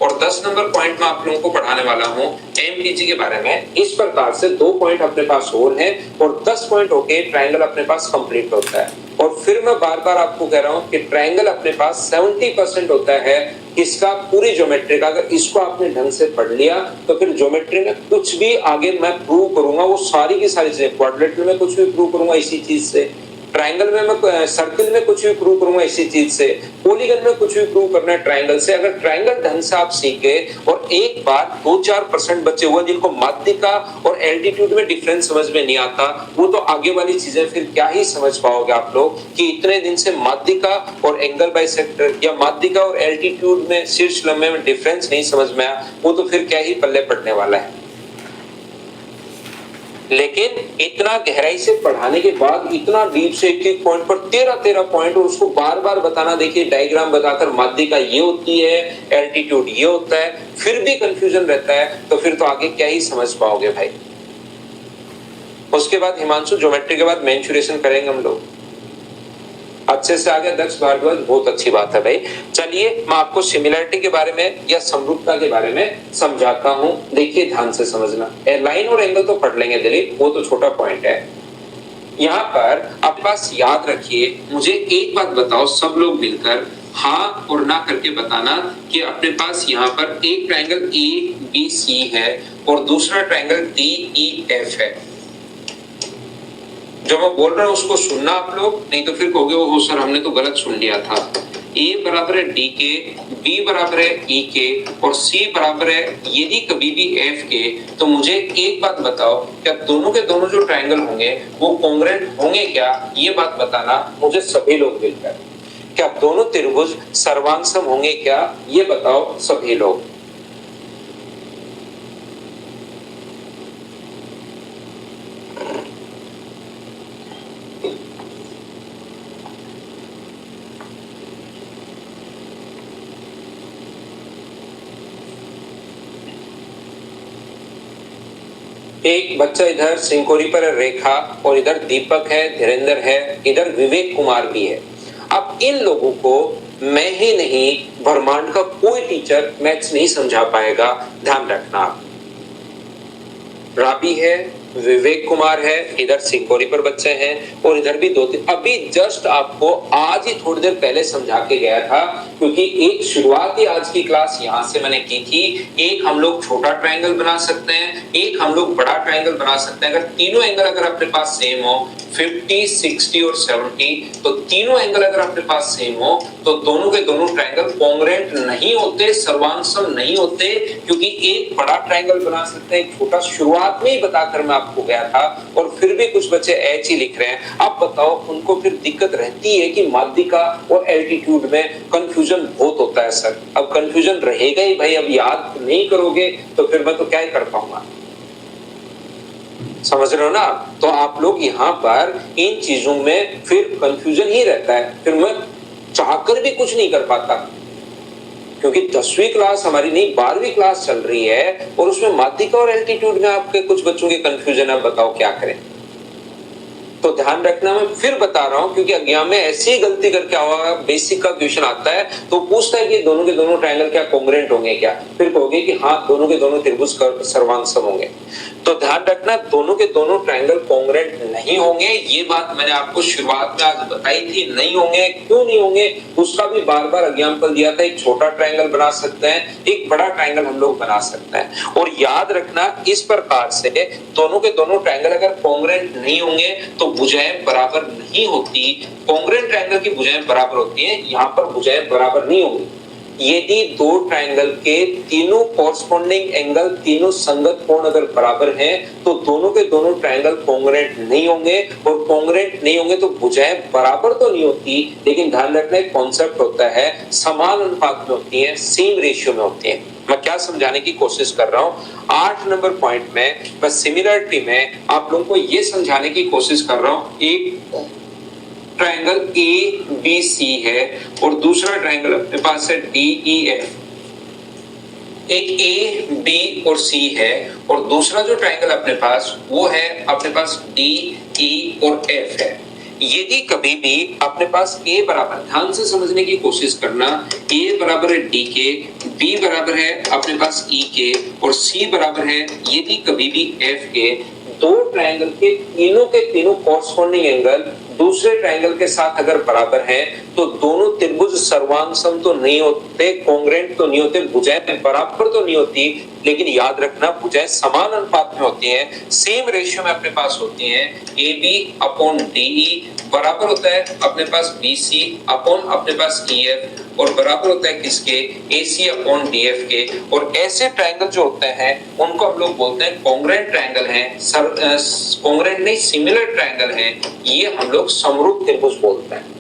और 10 नंबर पॉइंट में आप लोगों को पढ़ाने वाला हूँ एमपीजी के बारे में। इस प्रकार से 2 पॉइंट अपने पास और हैं और 10 पॉइंट होके ट्रायंगल अपने पास कंप्लीट होता है। और फिर मैं बार बार आपको कह रहा हूँ कि ट्रायंगल अपने पास 70% होता है किसका? पूरी ज्योमेट्री का। अगर इसको आपने ढंग से पढ़ लिया तो फिर ज्योमेट्री में कुछ भी आगे मैं प्रूव करूंगा वो सारी की सारी चीजें, क्वाड्रिलेटरल में कुछ भी प्रूव करूंगा इसी चीज से, ट्रायंगल में मैं सर्किल में कुछ भी प्रूव करूंगा इसी चीज से, पॉलीगन में कुछ भी प्रूव करना है ट्रायंगल से। अगर ट्रायंगल ढंग से आप सीख गए और एक बार 2-4% बचे हुए जिनको माध्यिका और एल्टीट्यूड में डिफरेंस समझ में नहीं आता, वो तो आगे वाली चीजें फिर क्या ही समझ पाओगे आप लोग कि इतने दिन से माध्यिका और एंगल बाइसेक्टर या माध्यिका और एल्टीट्यूड में शीर्ष लंबे में डिफरेंस नहीं समझ में आया, वो तो फिर क्या ही पल्ले पड़ने वाला है। लेकिन इतना गहराई से पढ़ाने के बाद, इतना डीप से एक एक पॉइंट पर 13 पॉइंट, और उसको बार बार बताना, देखिए डायग्राम बताकर माध्यिका ये होती है, एल्टीट्यूड ये होता है, फिर भी कंफ्यूजन रहता है, तो फिर तो आगे क्या ही समझ पाओगे भाई। उसके बाद हिमांशु ज्योमेट्री के बाद मेंसुरेशन करेंगे हम लोग। अच्छे से आ गया दक्ष भारद्वाज, बहुत अच्छी बात है भाई। चलिए मैं आपको सिमिलरिटी के बारे में या समरूपता के बारे में समझाता हूं, देखिए ध्यान से समझना। लाइन और एंगल तो पढ़ लेंगे दिलीप, वो तो छोटा पॉइंट है। यहाँ पर आपके पास याद रखिए, मुझे एक बात बताओ सब लोग मिलकर, हाँ और ना करके बताना कि अपने पास यहाँ पर एक ट्रायंगल ABC है और दूसरा ट्रायंगल DEF है। जो मैं बोल रहा हूं उसको सुनना आप लोग, नहीं तो फिर कहोगे ओ सर हमने तो गलत सुन लिया था। A बराबर है D के, B बराबर है E के और C बराबर है यदि कभी भी F के, तो मुझे एक बात बताओ, क्या दोनों के दोनों जो ट्रायंगल होंगे वो कॉन्ग्रुएंट होंगे क्या? ये बात बताना मुझे सभी लोग मिलकर। क्या दोनों त्रिभुज सर्वांग होंगे क्या? ये बताओ सभी लोग। एक बच्चा इधर सिंकोरी पर है रेखा, और इधर दीपक है, धीरेन्द्र है, इधर विवेक कुमार भी है। अब इन लोगों को मैं ही नहीं, ब्रह्मांड का कोई टीचर मैथ्स नहीं समझा पाएगा, ध्यान रखना आप। राबी है, विवेक कुमार है, इधर सिंकोरी पर बच्चे हैं और इधर भी 2-3 अभी जस्ट आपको आज ही थोड़ी देर पहले समझा के गया था, क्योंकि एक शुरुआती आज की क्लास यहां से मैंने की थी। एक हम लोग छोटा ट्रायंगल बना सकते हैं, एक हम लोग बड़ा ट्रायंगल बना सकते हैं। अगर तीनों एंगल अगर अपने पास सेम हो 50, 60 और 70, तो तीनों एंगल अगर अपने पास सेम हो तो दोनों के दोनों ट्रायंगल कॉन्ग्रुएंट नहीं होते, सर्वांगसम नहीं होते, क्योंकि एक बड़ा ट्रायंगल बना सकते हैं, एक छोटा। शुरुआत में ही बताकर मैं आपको गया था और फिर भी कुछ बच्चे एच ही लिख रहे हैं। अब बताओ उनको फिर दिक्कत रहती है कि माध्यिका और एल्टीट्यूड में कंफ्यूजन बहुत होता है सर। अब कंफ्यूजन रहेगा ही भाई, अब याद नहीं करोगे तो फिर मैं तो क्या ही कर पाऊंगा, समझ रहे हो ना। तो आप लोग यहाँ पर इन चीजों में फिर कंफ्यूजन ही रहता है, फिर मैं चाहकर भी कुछ नहीं कर पाता, क्योंकि 10वीं क्लास हमारी नहीं 12वीं क्लास चल रही है और उसमें माध्यिका और एल्टीट्यूड में आपके कुछ बच्चों के कंफ्यूजन है। बताओ क्या करें। तो ध्यान रखना, मैं फिर बता रहा हूं, क्योंकि एग्जाम में ऐसी गलती करके हुआ, बेसिक का क्वेश्चन आता है तो पूछता है कि दोनों के दोनों ट्रायंगल क्या कॉन्ग्रुएंट होंगे क्या, फिर कहोगे कि हाँ दोनों के दोनों त्रिभुज सर्वांगसम होंगे। तो ध्यान रखना, दोनों के दोनों ट्रायंगल कॉन्ग्रुएंट नहीं होंगे, ये बात मैंने आपको शुरुआत में आज बताई थी। नहीं होंगे, क्यों नहीं होंगे उसका भी बार बार एग्जाम्पल दिया था। एक छोटा ट्रायंगल बना सकते हैं, एक बड़ा ट्रायंगल हम लोग बना सकते हैं। और याद रखना इस प्रकार से दोनों के दोनों ट्रायंगल अगर कॉन्ग्रुएंट नहीं होंगे तो भुजाएं बराबर नहीं होती। कॉन्ग्रुएंट ट्रायंगल की भुजाएं बराबर होती हैं, यहाँ पर भुजाएं बराबर नहीं होंगी। यदि दो ट्रायंगल के तीनों कॉरस्पॉन्डिंग एंगल, तीनों संगत कोण अगर बराबर हैं तो दोनों के दोनों ट्रायंगल कॉन्ग्रुएंट नहीं होंगे, और कॉन्ग्रुएंट नहीं होंगे तो भुजाएं बराबर तो नहीं होती, लेकिन ध्यान रखना एक कॉन्सेप्ट होता है, समान अनुपात में होती है, सेम रेशियो में होती है। मैं क्या समझाने की कोशिश कर रहा हूं, 8 नंबर पॉइंट में मैं सिमिलरिटी में आप लोगों को यह समझाने की कोशिश कर रहा हूं। एक ट्रायंगल ए बी सी है और दूसरा ट्रायंगल अपने पास है डी ई एफ। एक ए बी और सी है और दूसरा जो ट्रायंगल अपने पास वो है अपने पास डी ई और एफ है। यदि कभी भी अपने पास ए बराबर, ध्यान से समझने की कोशिश करना, ए बराबर है डी के, बी बराबर है अपने पास ई के और सी बराबर है यदि कभी भी एफ के, दो ट्रायंगल के तीनों कॉरस्पॉन्डिंग एंगल दूसरे ट्रायंगल के साथ अगर बराबर हैं तो दोनों त्रिभुज सर्वांगसम तो नहीं होते, कॉन्ग्रुएंट तो नहीं होते, भुजाएं बराबर तो नहीं होती, लेकिन याद रखना भुजाएं समान अनुपात में होती हैं, सेम रेशियो में अपने पास होती हैं। A B upon D E बराबर होता है अपने पास बी सी अपॉन अपने पास ई एफ और बराबर होता है किसके, ए सी अपॉन डी एफ के। और ऐसे ट्रायंगल जो होते हैं उनको हम लोग बोलते हैं कॉन्ग्रुएंट ट्रायंगल हैं, कॉन्ग्रुएंट नहीं सिमिलर ट्रायंगल हैं, ये हम लोग समरूप त्रिभुज बोलते हैं।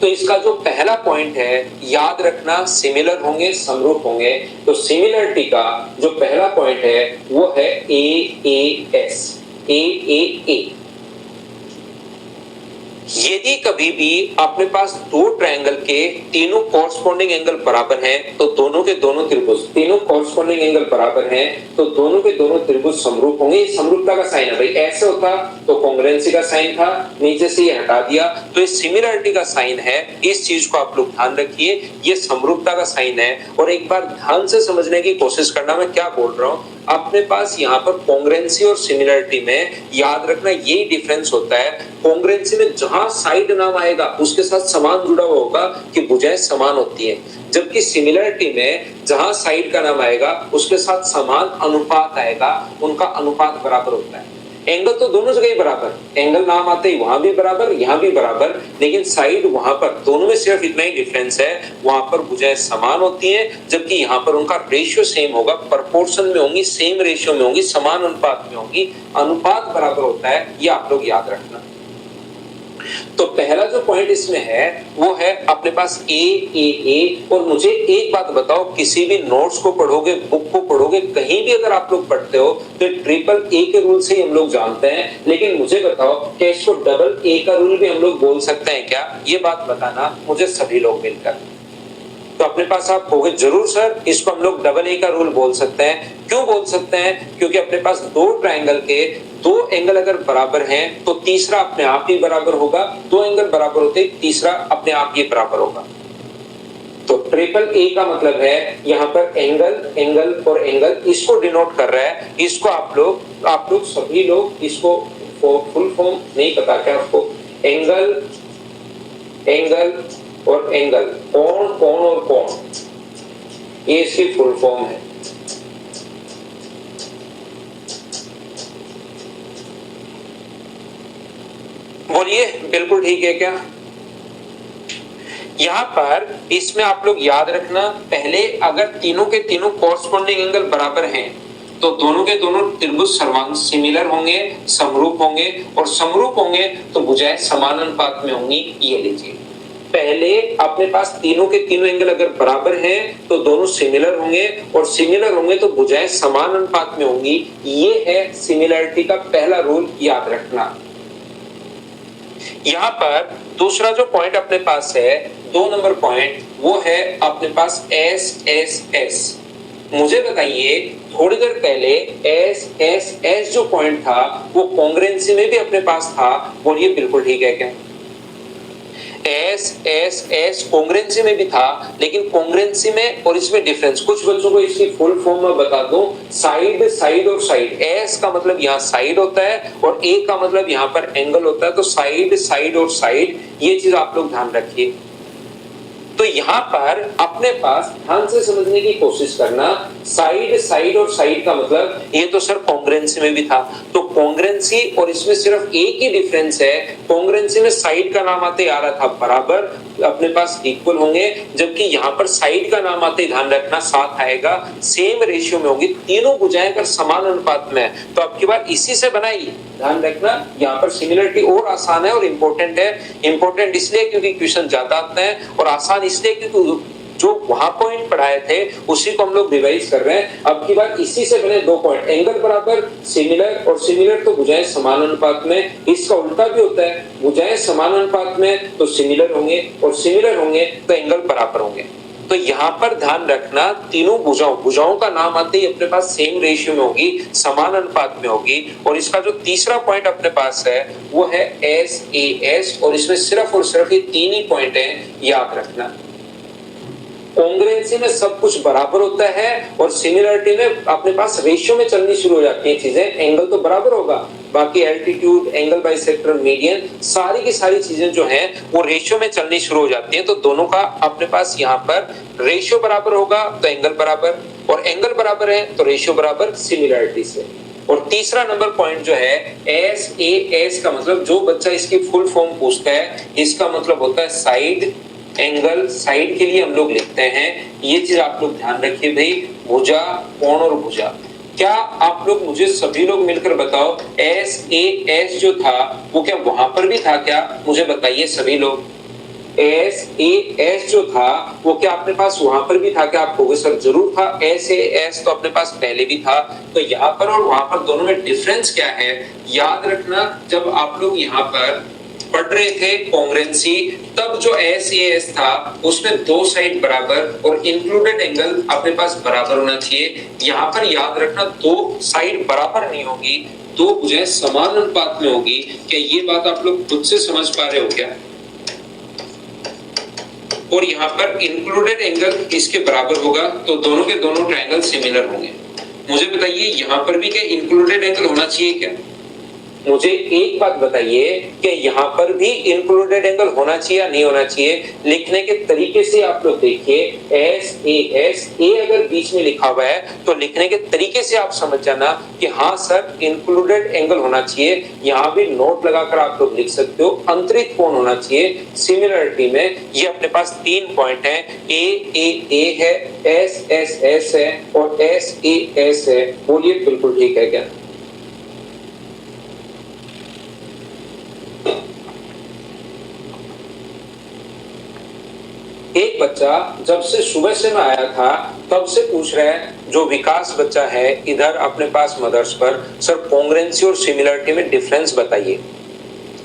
तो इसका जो पहला पॉइंट है याद रखना, सिमिलर होंगे समरूप होंगे। तो सिमिलरिटी का जो पहला पॉइंट है वो है ए ए एस, ए ए ए। यदि कभी भी अपने पास दो ट्रायंगल के तीनों कॉरस्पॉन्डिंग एंगल बराबर हैं तो दोनों के दोनों त्रिभुज, तीनों कॉरस्पॉन्डिंग एंगल बराबर हैं तो दोनों के दोनों त्रिभुज समरूप होंगे। समरूपता का साइन है भाई, ऐसे होता तो कॉन्ग्रुएंसी का साइन था, नीचे से ये हटा दिया तो ये सिमिलरिटी का साइन है। इस चीज को आप लोग ध्यान रखिए, ये समरूपता का साइन है। और एक बार ध्यान से समझने की कोशिश करना मैं क्या बोल रहा हूं। अपने पास यहाँ पर कॉन्ग्रुएंसी और सिमिलरिटी में याद रखना यही डिफरेंस होता है। कॉन्ग्रुएंसी में जहां साइड नाम आएगा उसके साथ समान जुड़ा हुआ होगा कि भुजाएं समान होती है, जबकि सिमिलरिटी में जहां साइड का नाम आएगा उसके साथ समान अनुपात आएगा, उनका अनुपात बराबर होता है। एंगल तो दोनों जगह ही बराबर, एंगल नाम आते ही वहां भी बराबर यहां भी बराबर, लेकिन साइड वहां पर दोनों में सिर्फ इतना ही डिफरेंस है, वहां पर भुजाएं समान होती हैं जबकि यहां पर उनका रेशियो सेम होगा, प्रोपोर्शन में होंगी, सेम रेशियो में होंगी, समान अनुपात में होंगी, अनुपात बराबर होता है, ये आप लोग याद रखना। तो पहला जो पॉइंट इसमें है वो है अपने पास ए ए ए। और मुझे एक बात बताओ, किसी भी नोट्स को पढ़ोगे, बुक को पढ़ोगे, कहीं भी अगर आप लोग पढ़ते हो तो ट्रिपल ए के रूल से ही हम लोग जानते हैं, लेकिन मुझे बताओ कि इसको डबल ए का रूल भी हम लोग बोल सकते हैं क्या, ये बात बताना मुझे सभी लोग मिलकर। तो अपने पास आप कहोगे जरूर सर इसको हम लोग डबल ए का रूल बोल सकते हैं। क्यों बोल सकते हैं, क्योंकि अपने पास दो ट्रायंगल के दो एंगल अगर बराबर हैं तो तीसरा अपने आप ही बराबर होगा, दो एंगल बराबर होते तीसरा अपने आप ही बराबर होगा। ट्रिपल ए का मतलब है यहाँ पर एंगल, एंगल और एंगल, इसको डिनोट कर रहा है। इसको आप लोग सभी लोग इसको फुल फॉर्म नहीं पता क्या आपको? एंगल, एंगल और एंगल, कोण, कोण और कोण, ये इसकी फुल फॉर्म है। बोलिए बिल्कुल ठीक है क्या? यहां पर इसमें आप लोग याद रखना, पहले अगर तीनों के तीनों कॉरस्पॉन्डिंग एंगल बराबर हैं तो दोनों के दोनों त्रिभुज सर्वांग सिमिलर होंगे, समरूप होंगे, और समरूप होंगे तो भुजाएं समान अनुपात में होंगी। ये लीजिए, पहले अपने पास तीनों के तीनों एंगल अगर बराबर हैं तो दोनों सिमिलर होंगे, और सिमिलर होंगे तो भुजाएं समान अनुपात में होंगी। ये है सिमिलरिटी का पहला रूल, याद रखना। यहां पर दूसरा जो पॉइंट अपने पास है, 2 नंबर पॉइंट, वो है अपने पास एस एस एस। मुझे बताइए, थोड़ी देर पहले एस एस एस जो पॉइंट था वो कॉन्ग्रुएंसी में भी अपने पास था। बोलिए बिल्कुल ठीक है क्या? एस एस एस कॉन्ग्रुएंसी में भी था, लेकिन कॉन्ग्रुएंसी में और इसमें डिफरेंस, कुछ बच्चों को इसकी फुल फॉर्म में बता दूं, साइड, साइड और साइड। एस का मतलब यहाँ साइड होता है और ए का मतलब यहाँ पर एंगल होता है, तो साइड, साइड और साइड, ये चीज आप लोग ध्यान रखिए। तो यहाँ पर अपने पास ध्यान से समझने की कोशिश करना, साइड, साइड और साइड का मतलब, ये तो सर कॉन्ग्रुएंसी में भी था, तो कॉन्ग्रुएंसी और इसमें सिर्फ एक ही डिफरेंस है, कॉन्ग्रुएंसी में साइड का नाम आते आ रहा था बराबर, अपने पास इक्वल होंगे, जबकि यहाँ पर साइड का नाम आते ध्यान रखना साथ आएगा, सेम रेशियो में होंगी, तीनों भुजाएं अगर समान अनुपात में है तो आपकी बात इसी से बनाई, ध्यान रखना। यहाँ पर सिमिलरिटी और आसान है और इंपॉर्टेंट है। इंपॉर्टेंट इसलिए क्योंकि क्वेश्चन ज्यादा आते हैं, और आसान इसलिए क्योंकि जो वहां पॉइंट पढ़ाए थे उसी को हम लोग रिवाइज कर रहे हैं। अब की बार इसी से बने 2 पॉइंट, एंगल बराबर, सिमिलर, और सिमिलर तो भुजाएं समान अनुपात में। इसका उल्टा भी होता है, भुजाएं समान अनुपात में तो सिमिलर होंगे, और सिमिलर होंगे तो एंगल बराबर होंगे। तो यहाँ पर ध्यान रखना, तीनों भुजाओं का नाम आते ही अपने पास सेम रेशियो में होगी, समान अनुपात में होगी। और इसका जो तीसरा पॉइंट अपने पास है वो है एस ए एस, और इसमें सिर्फ और सिर्फ ये 3 ही पॉइंट है, याद रखना। कॉन्ग्रुएंसी में सब कुछ बराबर होता है, और सिमिलरिटी में अपने पास रेशियो में चलनी शुरू हो जाती है चीजें। एंगल तो बराबर होगा, बाकी एल्टीट्यूड, एंगल बाइसेक्टर, मीडियन, सारी की सारी चीजें जो हैं वो रेशियो में चलनी शुरू हो जाती हैं। तो दोनों का अपने पास यहाँ पर रेशियो बराबर होगा तो एंगल बराबर, और एंगल बराबर है तो रेशियो बराबर सिमिलरिटी से। और तीसरा नंबर पॉइंट जो है एस ए एस का मतलब, जो बच्चा इसकी फुल फॉर्म पूछता है, इसका मतलब होता है साइड, एंगल। साइड के लिए हम लोग लिखते हैं, ये चीज आप लोग ध्यान रखिए भाई, भुजा, कोण और भुजा। क्या आप लोग मुझे सभी लोग मिलकर बताओ, एस ए एस जो था वो क्या वहां पर भी था क्या? मुझे बताइए सभी लोग, एस ए एस जो था वो क्या अपने पास वहां पर भी था क्या? आप कहोगे सर जरूर था, एस ए एस तो अपने पास पहले भी था। तो यहाँ पर और वहां पर दोनों में डिफरेंस क्या है, याद रखना। जब आप लोग यहाँ पर पढ़ रहे थे कॉन्ग्रुएंसी, तब जो एस ए एस था उसमें 2 साइड बराबर और इंक्लूडेड एंगल अपने पास बराबर होना चाहिए। यहाँ पर याद रखना 2 साइड बराबर नहीं होगी, 2 भुजाएं समान अनुपात में होगी। क्या ये बात आप लोग खुद से समझ पा रहे हो क्या? और यहाँ पर इंक्लूडेड एंगल इसके बराबर होगा तो दोनों के दोनों ट्रायंगल सिमिलर होंगे। मुझे बताइए यहाँ पर भी क्या इंक्लूडेड एंगल होना चाहिए क्या? मुझे एक बात बताइए कि यहाँ पर भी इंक्लूडेड एंगल होना चाहिए या नहीं होना चाहिए? लिखने के तरीके से आप लोग देखिए, एस ए एस, ए अगर बीच में लिखा हुआ है तो लिखने के तरीके से आप समझ जाना कि हाँ सर इंक्लूडेड एंगल होना चाहिए। यहाँ भी नोट लगाकर आप लोग लिख सकते हो, अंतरित कोण होना चाहिए। सिमिलरिटी में ये अपने पास 3 पॉइंट है, ए है, एस एस एस है और एस ए एस है। बोलिए बिल्कुल ठीक है क्या? एक बच्चा जब से सुबह से मैं आया था तब से पूछ रहा है, जो विकास बच्चा है इधर अपने पास मदर्स पर, सर कॉन्ग्रुएंसी और सिमिलरिटी में डिफरेंस बताइए।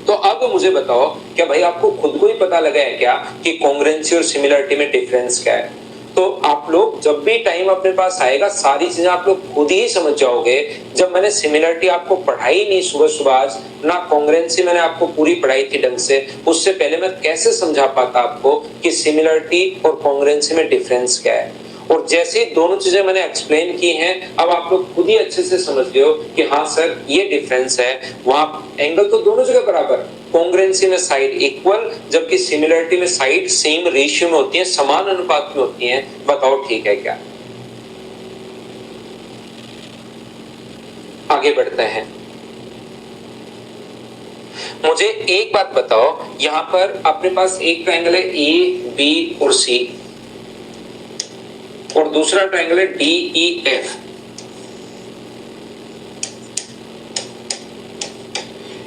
तो अब मुझे बताओ, क्या भाई आपको खुद को ही पता लगा है क्या कि कॉन्ग्रुएंसी और सिमिलरिटी में डिफरेंस क्या है? तो आप लोग जब भी टाइम अपने पास आएगा सारी चीजें आप लोग खुद ही समझ जाओगे। जब मैंने सिमिलरिटी आपको पढ़ाई नहीं सुबह सुबह, ना कॉन्ग्रुएंसी मैंने आपको पूरी पढ़ाई थी ढंग से, उससे पहले मैं कैसे समझा पाता आपको कि सिमिलरिटी और कॉन्ग्रुएंसी में डिफरेंस क्या है। और जैसे ही दोनों चीजें मैंने एक्सप्लेन की हैं, अब आप लोग खुद ही अच्छे से समझ गए हो कि हाँ सर ये डिफरेंस है। वहां एंगल तो दोनों जगह बराबर, कॉन्ग्रुएंसी में साइड इक्वल, जबकि सिमिलरिटी में साइड सेम रेशियो में होती है, समान अनुपात में होती हैं। बताओ ठीक है क्या? आगे बढ़ते हैं। मुझे एक बात बताओ, यहां पर अपने पास एक ट्रायंगल है ए बी और सी, और दूसरा ट्रायंगल है डी ई एफ।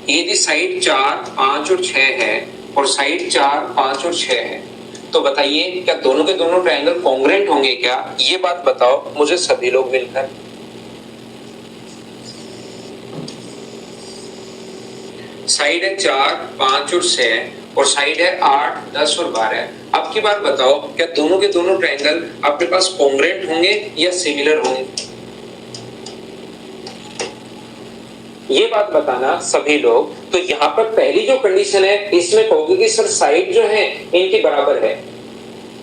यदि साइड 4, 5 और 6 है और साइड 4, 5 और 6 है, तो बताइए क्या दोनों के दोनों ट्रायंगल कॉन्ग्रुएंट होंगे क्या? ये बात बताओ मुझे सभी लोग मिलकर। साइड है 4, 5 और 6 और साइड है 8, 10 और 12। अब की बात बताओ क्या दोनों के दोनों ट्रायंगल आपके पास कॉन्ग्रुएंट होंगे या सिमिलर होंगे? ये बात बताना सभी लोग। तो यहाँ पर पहली जो कंडीशन है इसमें कहोगे कि सर साइड जो है इनकी बराबर है,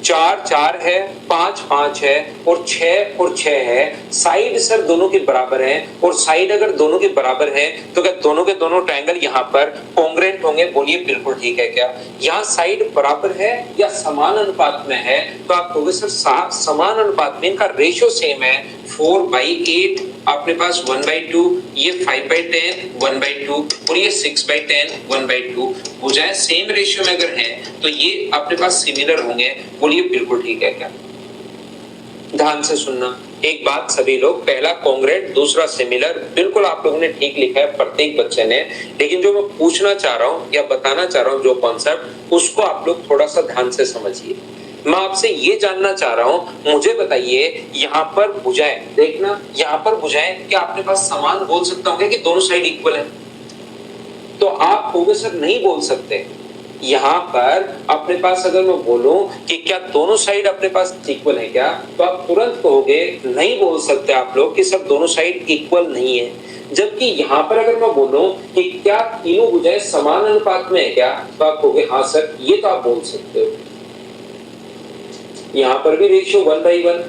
4, 4 है, 5, 5 है और 6 है। साइड सर दोनों के बराबर है, और साइड अगर दोनों के बराबर है तो क्या दोनों के दोनों ट्रायंगल यहाँ पर कॉन्ग्रुएंट होंगे? बोलिए बिल्कुल ठीक है क्या? यहाँ साइड बराबर है या समान अनुपात में है? तो आप कहोगे सर समान अनुपात में, इनका रेशियो सेम है, 4/8 अपने पास 1/2, ये 5/10 1/2 और ये 6/10 1/2। भुजाएं सेम रेशियो में अगर हैं तो ये अपने पास सिमिलर होंगे। बोलिए बिल्कुल ठीक है क्या? ध्यान से सुनना एक बात सभी लोग, पहला कॉन्ग्रुएंट दूसरा सिमिलर, बिल्कुल आप लोगों ने ठीक लिखा है प्रत्येक बच्चे ने। लेकिन जो मैं पूछना चाह रहा हूं या बताना चाह रहा हूं जो कॉन्सेप्ट, उसको आप लोग थोड़ा सा ध्यान से समझिए। मैं आपसे ये जानना चाह रहा हूं, मुझे बताइए यहाँ पर भुजाएं, देखना यहाँ पर भुजाएं क्या अपने पास समान बोल सकता हूँ कि दोनों साइड इक्वल है? तो आप कहोगे सर नहीं बोल सकते। यहाँ पर अपने पास अगर मैं बोलूं कि क्या दोनों साइड अपने पास इक्वल है क्या, तो आप तुरंत कहोगे नहीं बोल सकते आप लोग कि सर दोनों साइड इक्वल नहीं है। जबकि यहाँ पर अगर मैं बोलूं कि क्या तीनों भुजाएं समान अनुपात में है क्या, तो आप कहोगे हाँ सर, ये तो आप बोल सकते हो। यहाँ पर भी रेशियो 1/1,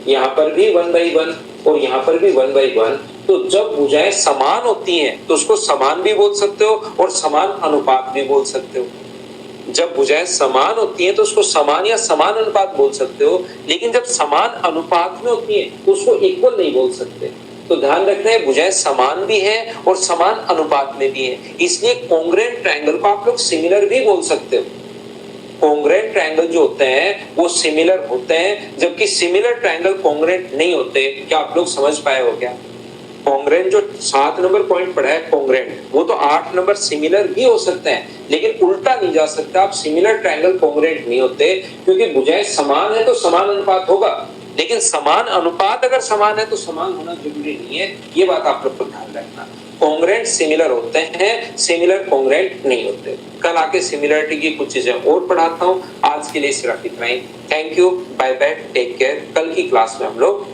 यहाँ पर भी 1/1 और यहाँ पर भी 1/1। तो जब भुजाएं समान होती हैं तो उसको समान भी बोल सकते हो और समान अनुपात भी बोल सकते हो। जब भुजाएं समान होती हैं तो उसको समान या समान अनुपात बोल सकते हो, लेकिन जब समान अनुपात में होती हैं तो उसको इक्वल नहीं बोल सकते। तो ध्यान रखना है, भुजाएं समान भी हैं और समान अनुपात में भी हैं, इसलिए कॉन्ग्रुएंट ट्रायंगल को आप लोग सिमिलर भी बोल सकते हो। कॉन्ग्रुएंट ट्रायंगल जो होते हैं वो सिमिलर होते हैं, जबकि सिमिलर ट्रायंगल कॉन्ग्रुएंट नहीं होते। क्या आप लोग समझ पाए हो क्या? कॉन्ग्रुएंट जो 7 नंबर पॉइंट पढ़ा है कॉन्ग्रुएंट, वो तो 8 नंबर सिमिलर भी हो सकते हैं, लेकिन उल्टा नहीं जा सकता। आप सिमिलर ट्रायंगल कॉन्ग्रुएंट नहीं होते, क्योंकि भुजाएं समान है तो समान अनुपात होगा, लेकिन समान अनुपात अगर समान है तो समान होना जरूरी नहीं है। ये बात आप लोग को ध्यान रखना। कॉन्ग्रुएंट सिमिलर होते हैं, सिमिलर कॉन्ग्रुएंट नहीं होते। कल आके सिमिलरिटी की कुछ चीजें और पढ़ाता हूँ। आज के लिए सिर्फ इतना ही। Thank you, bye bye, take care. कल की क्लास में हम लोग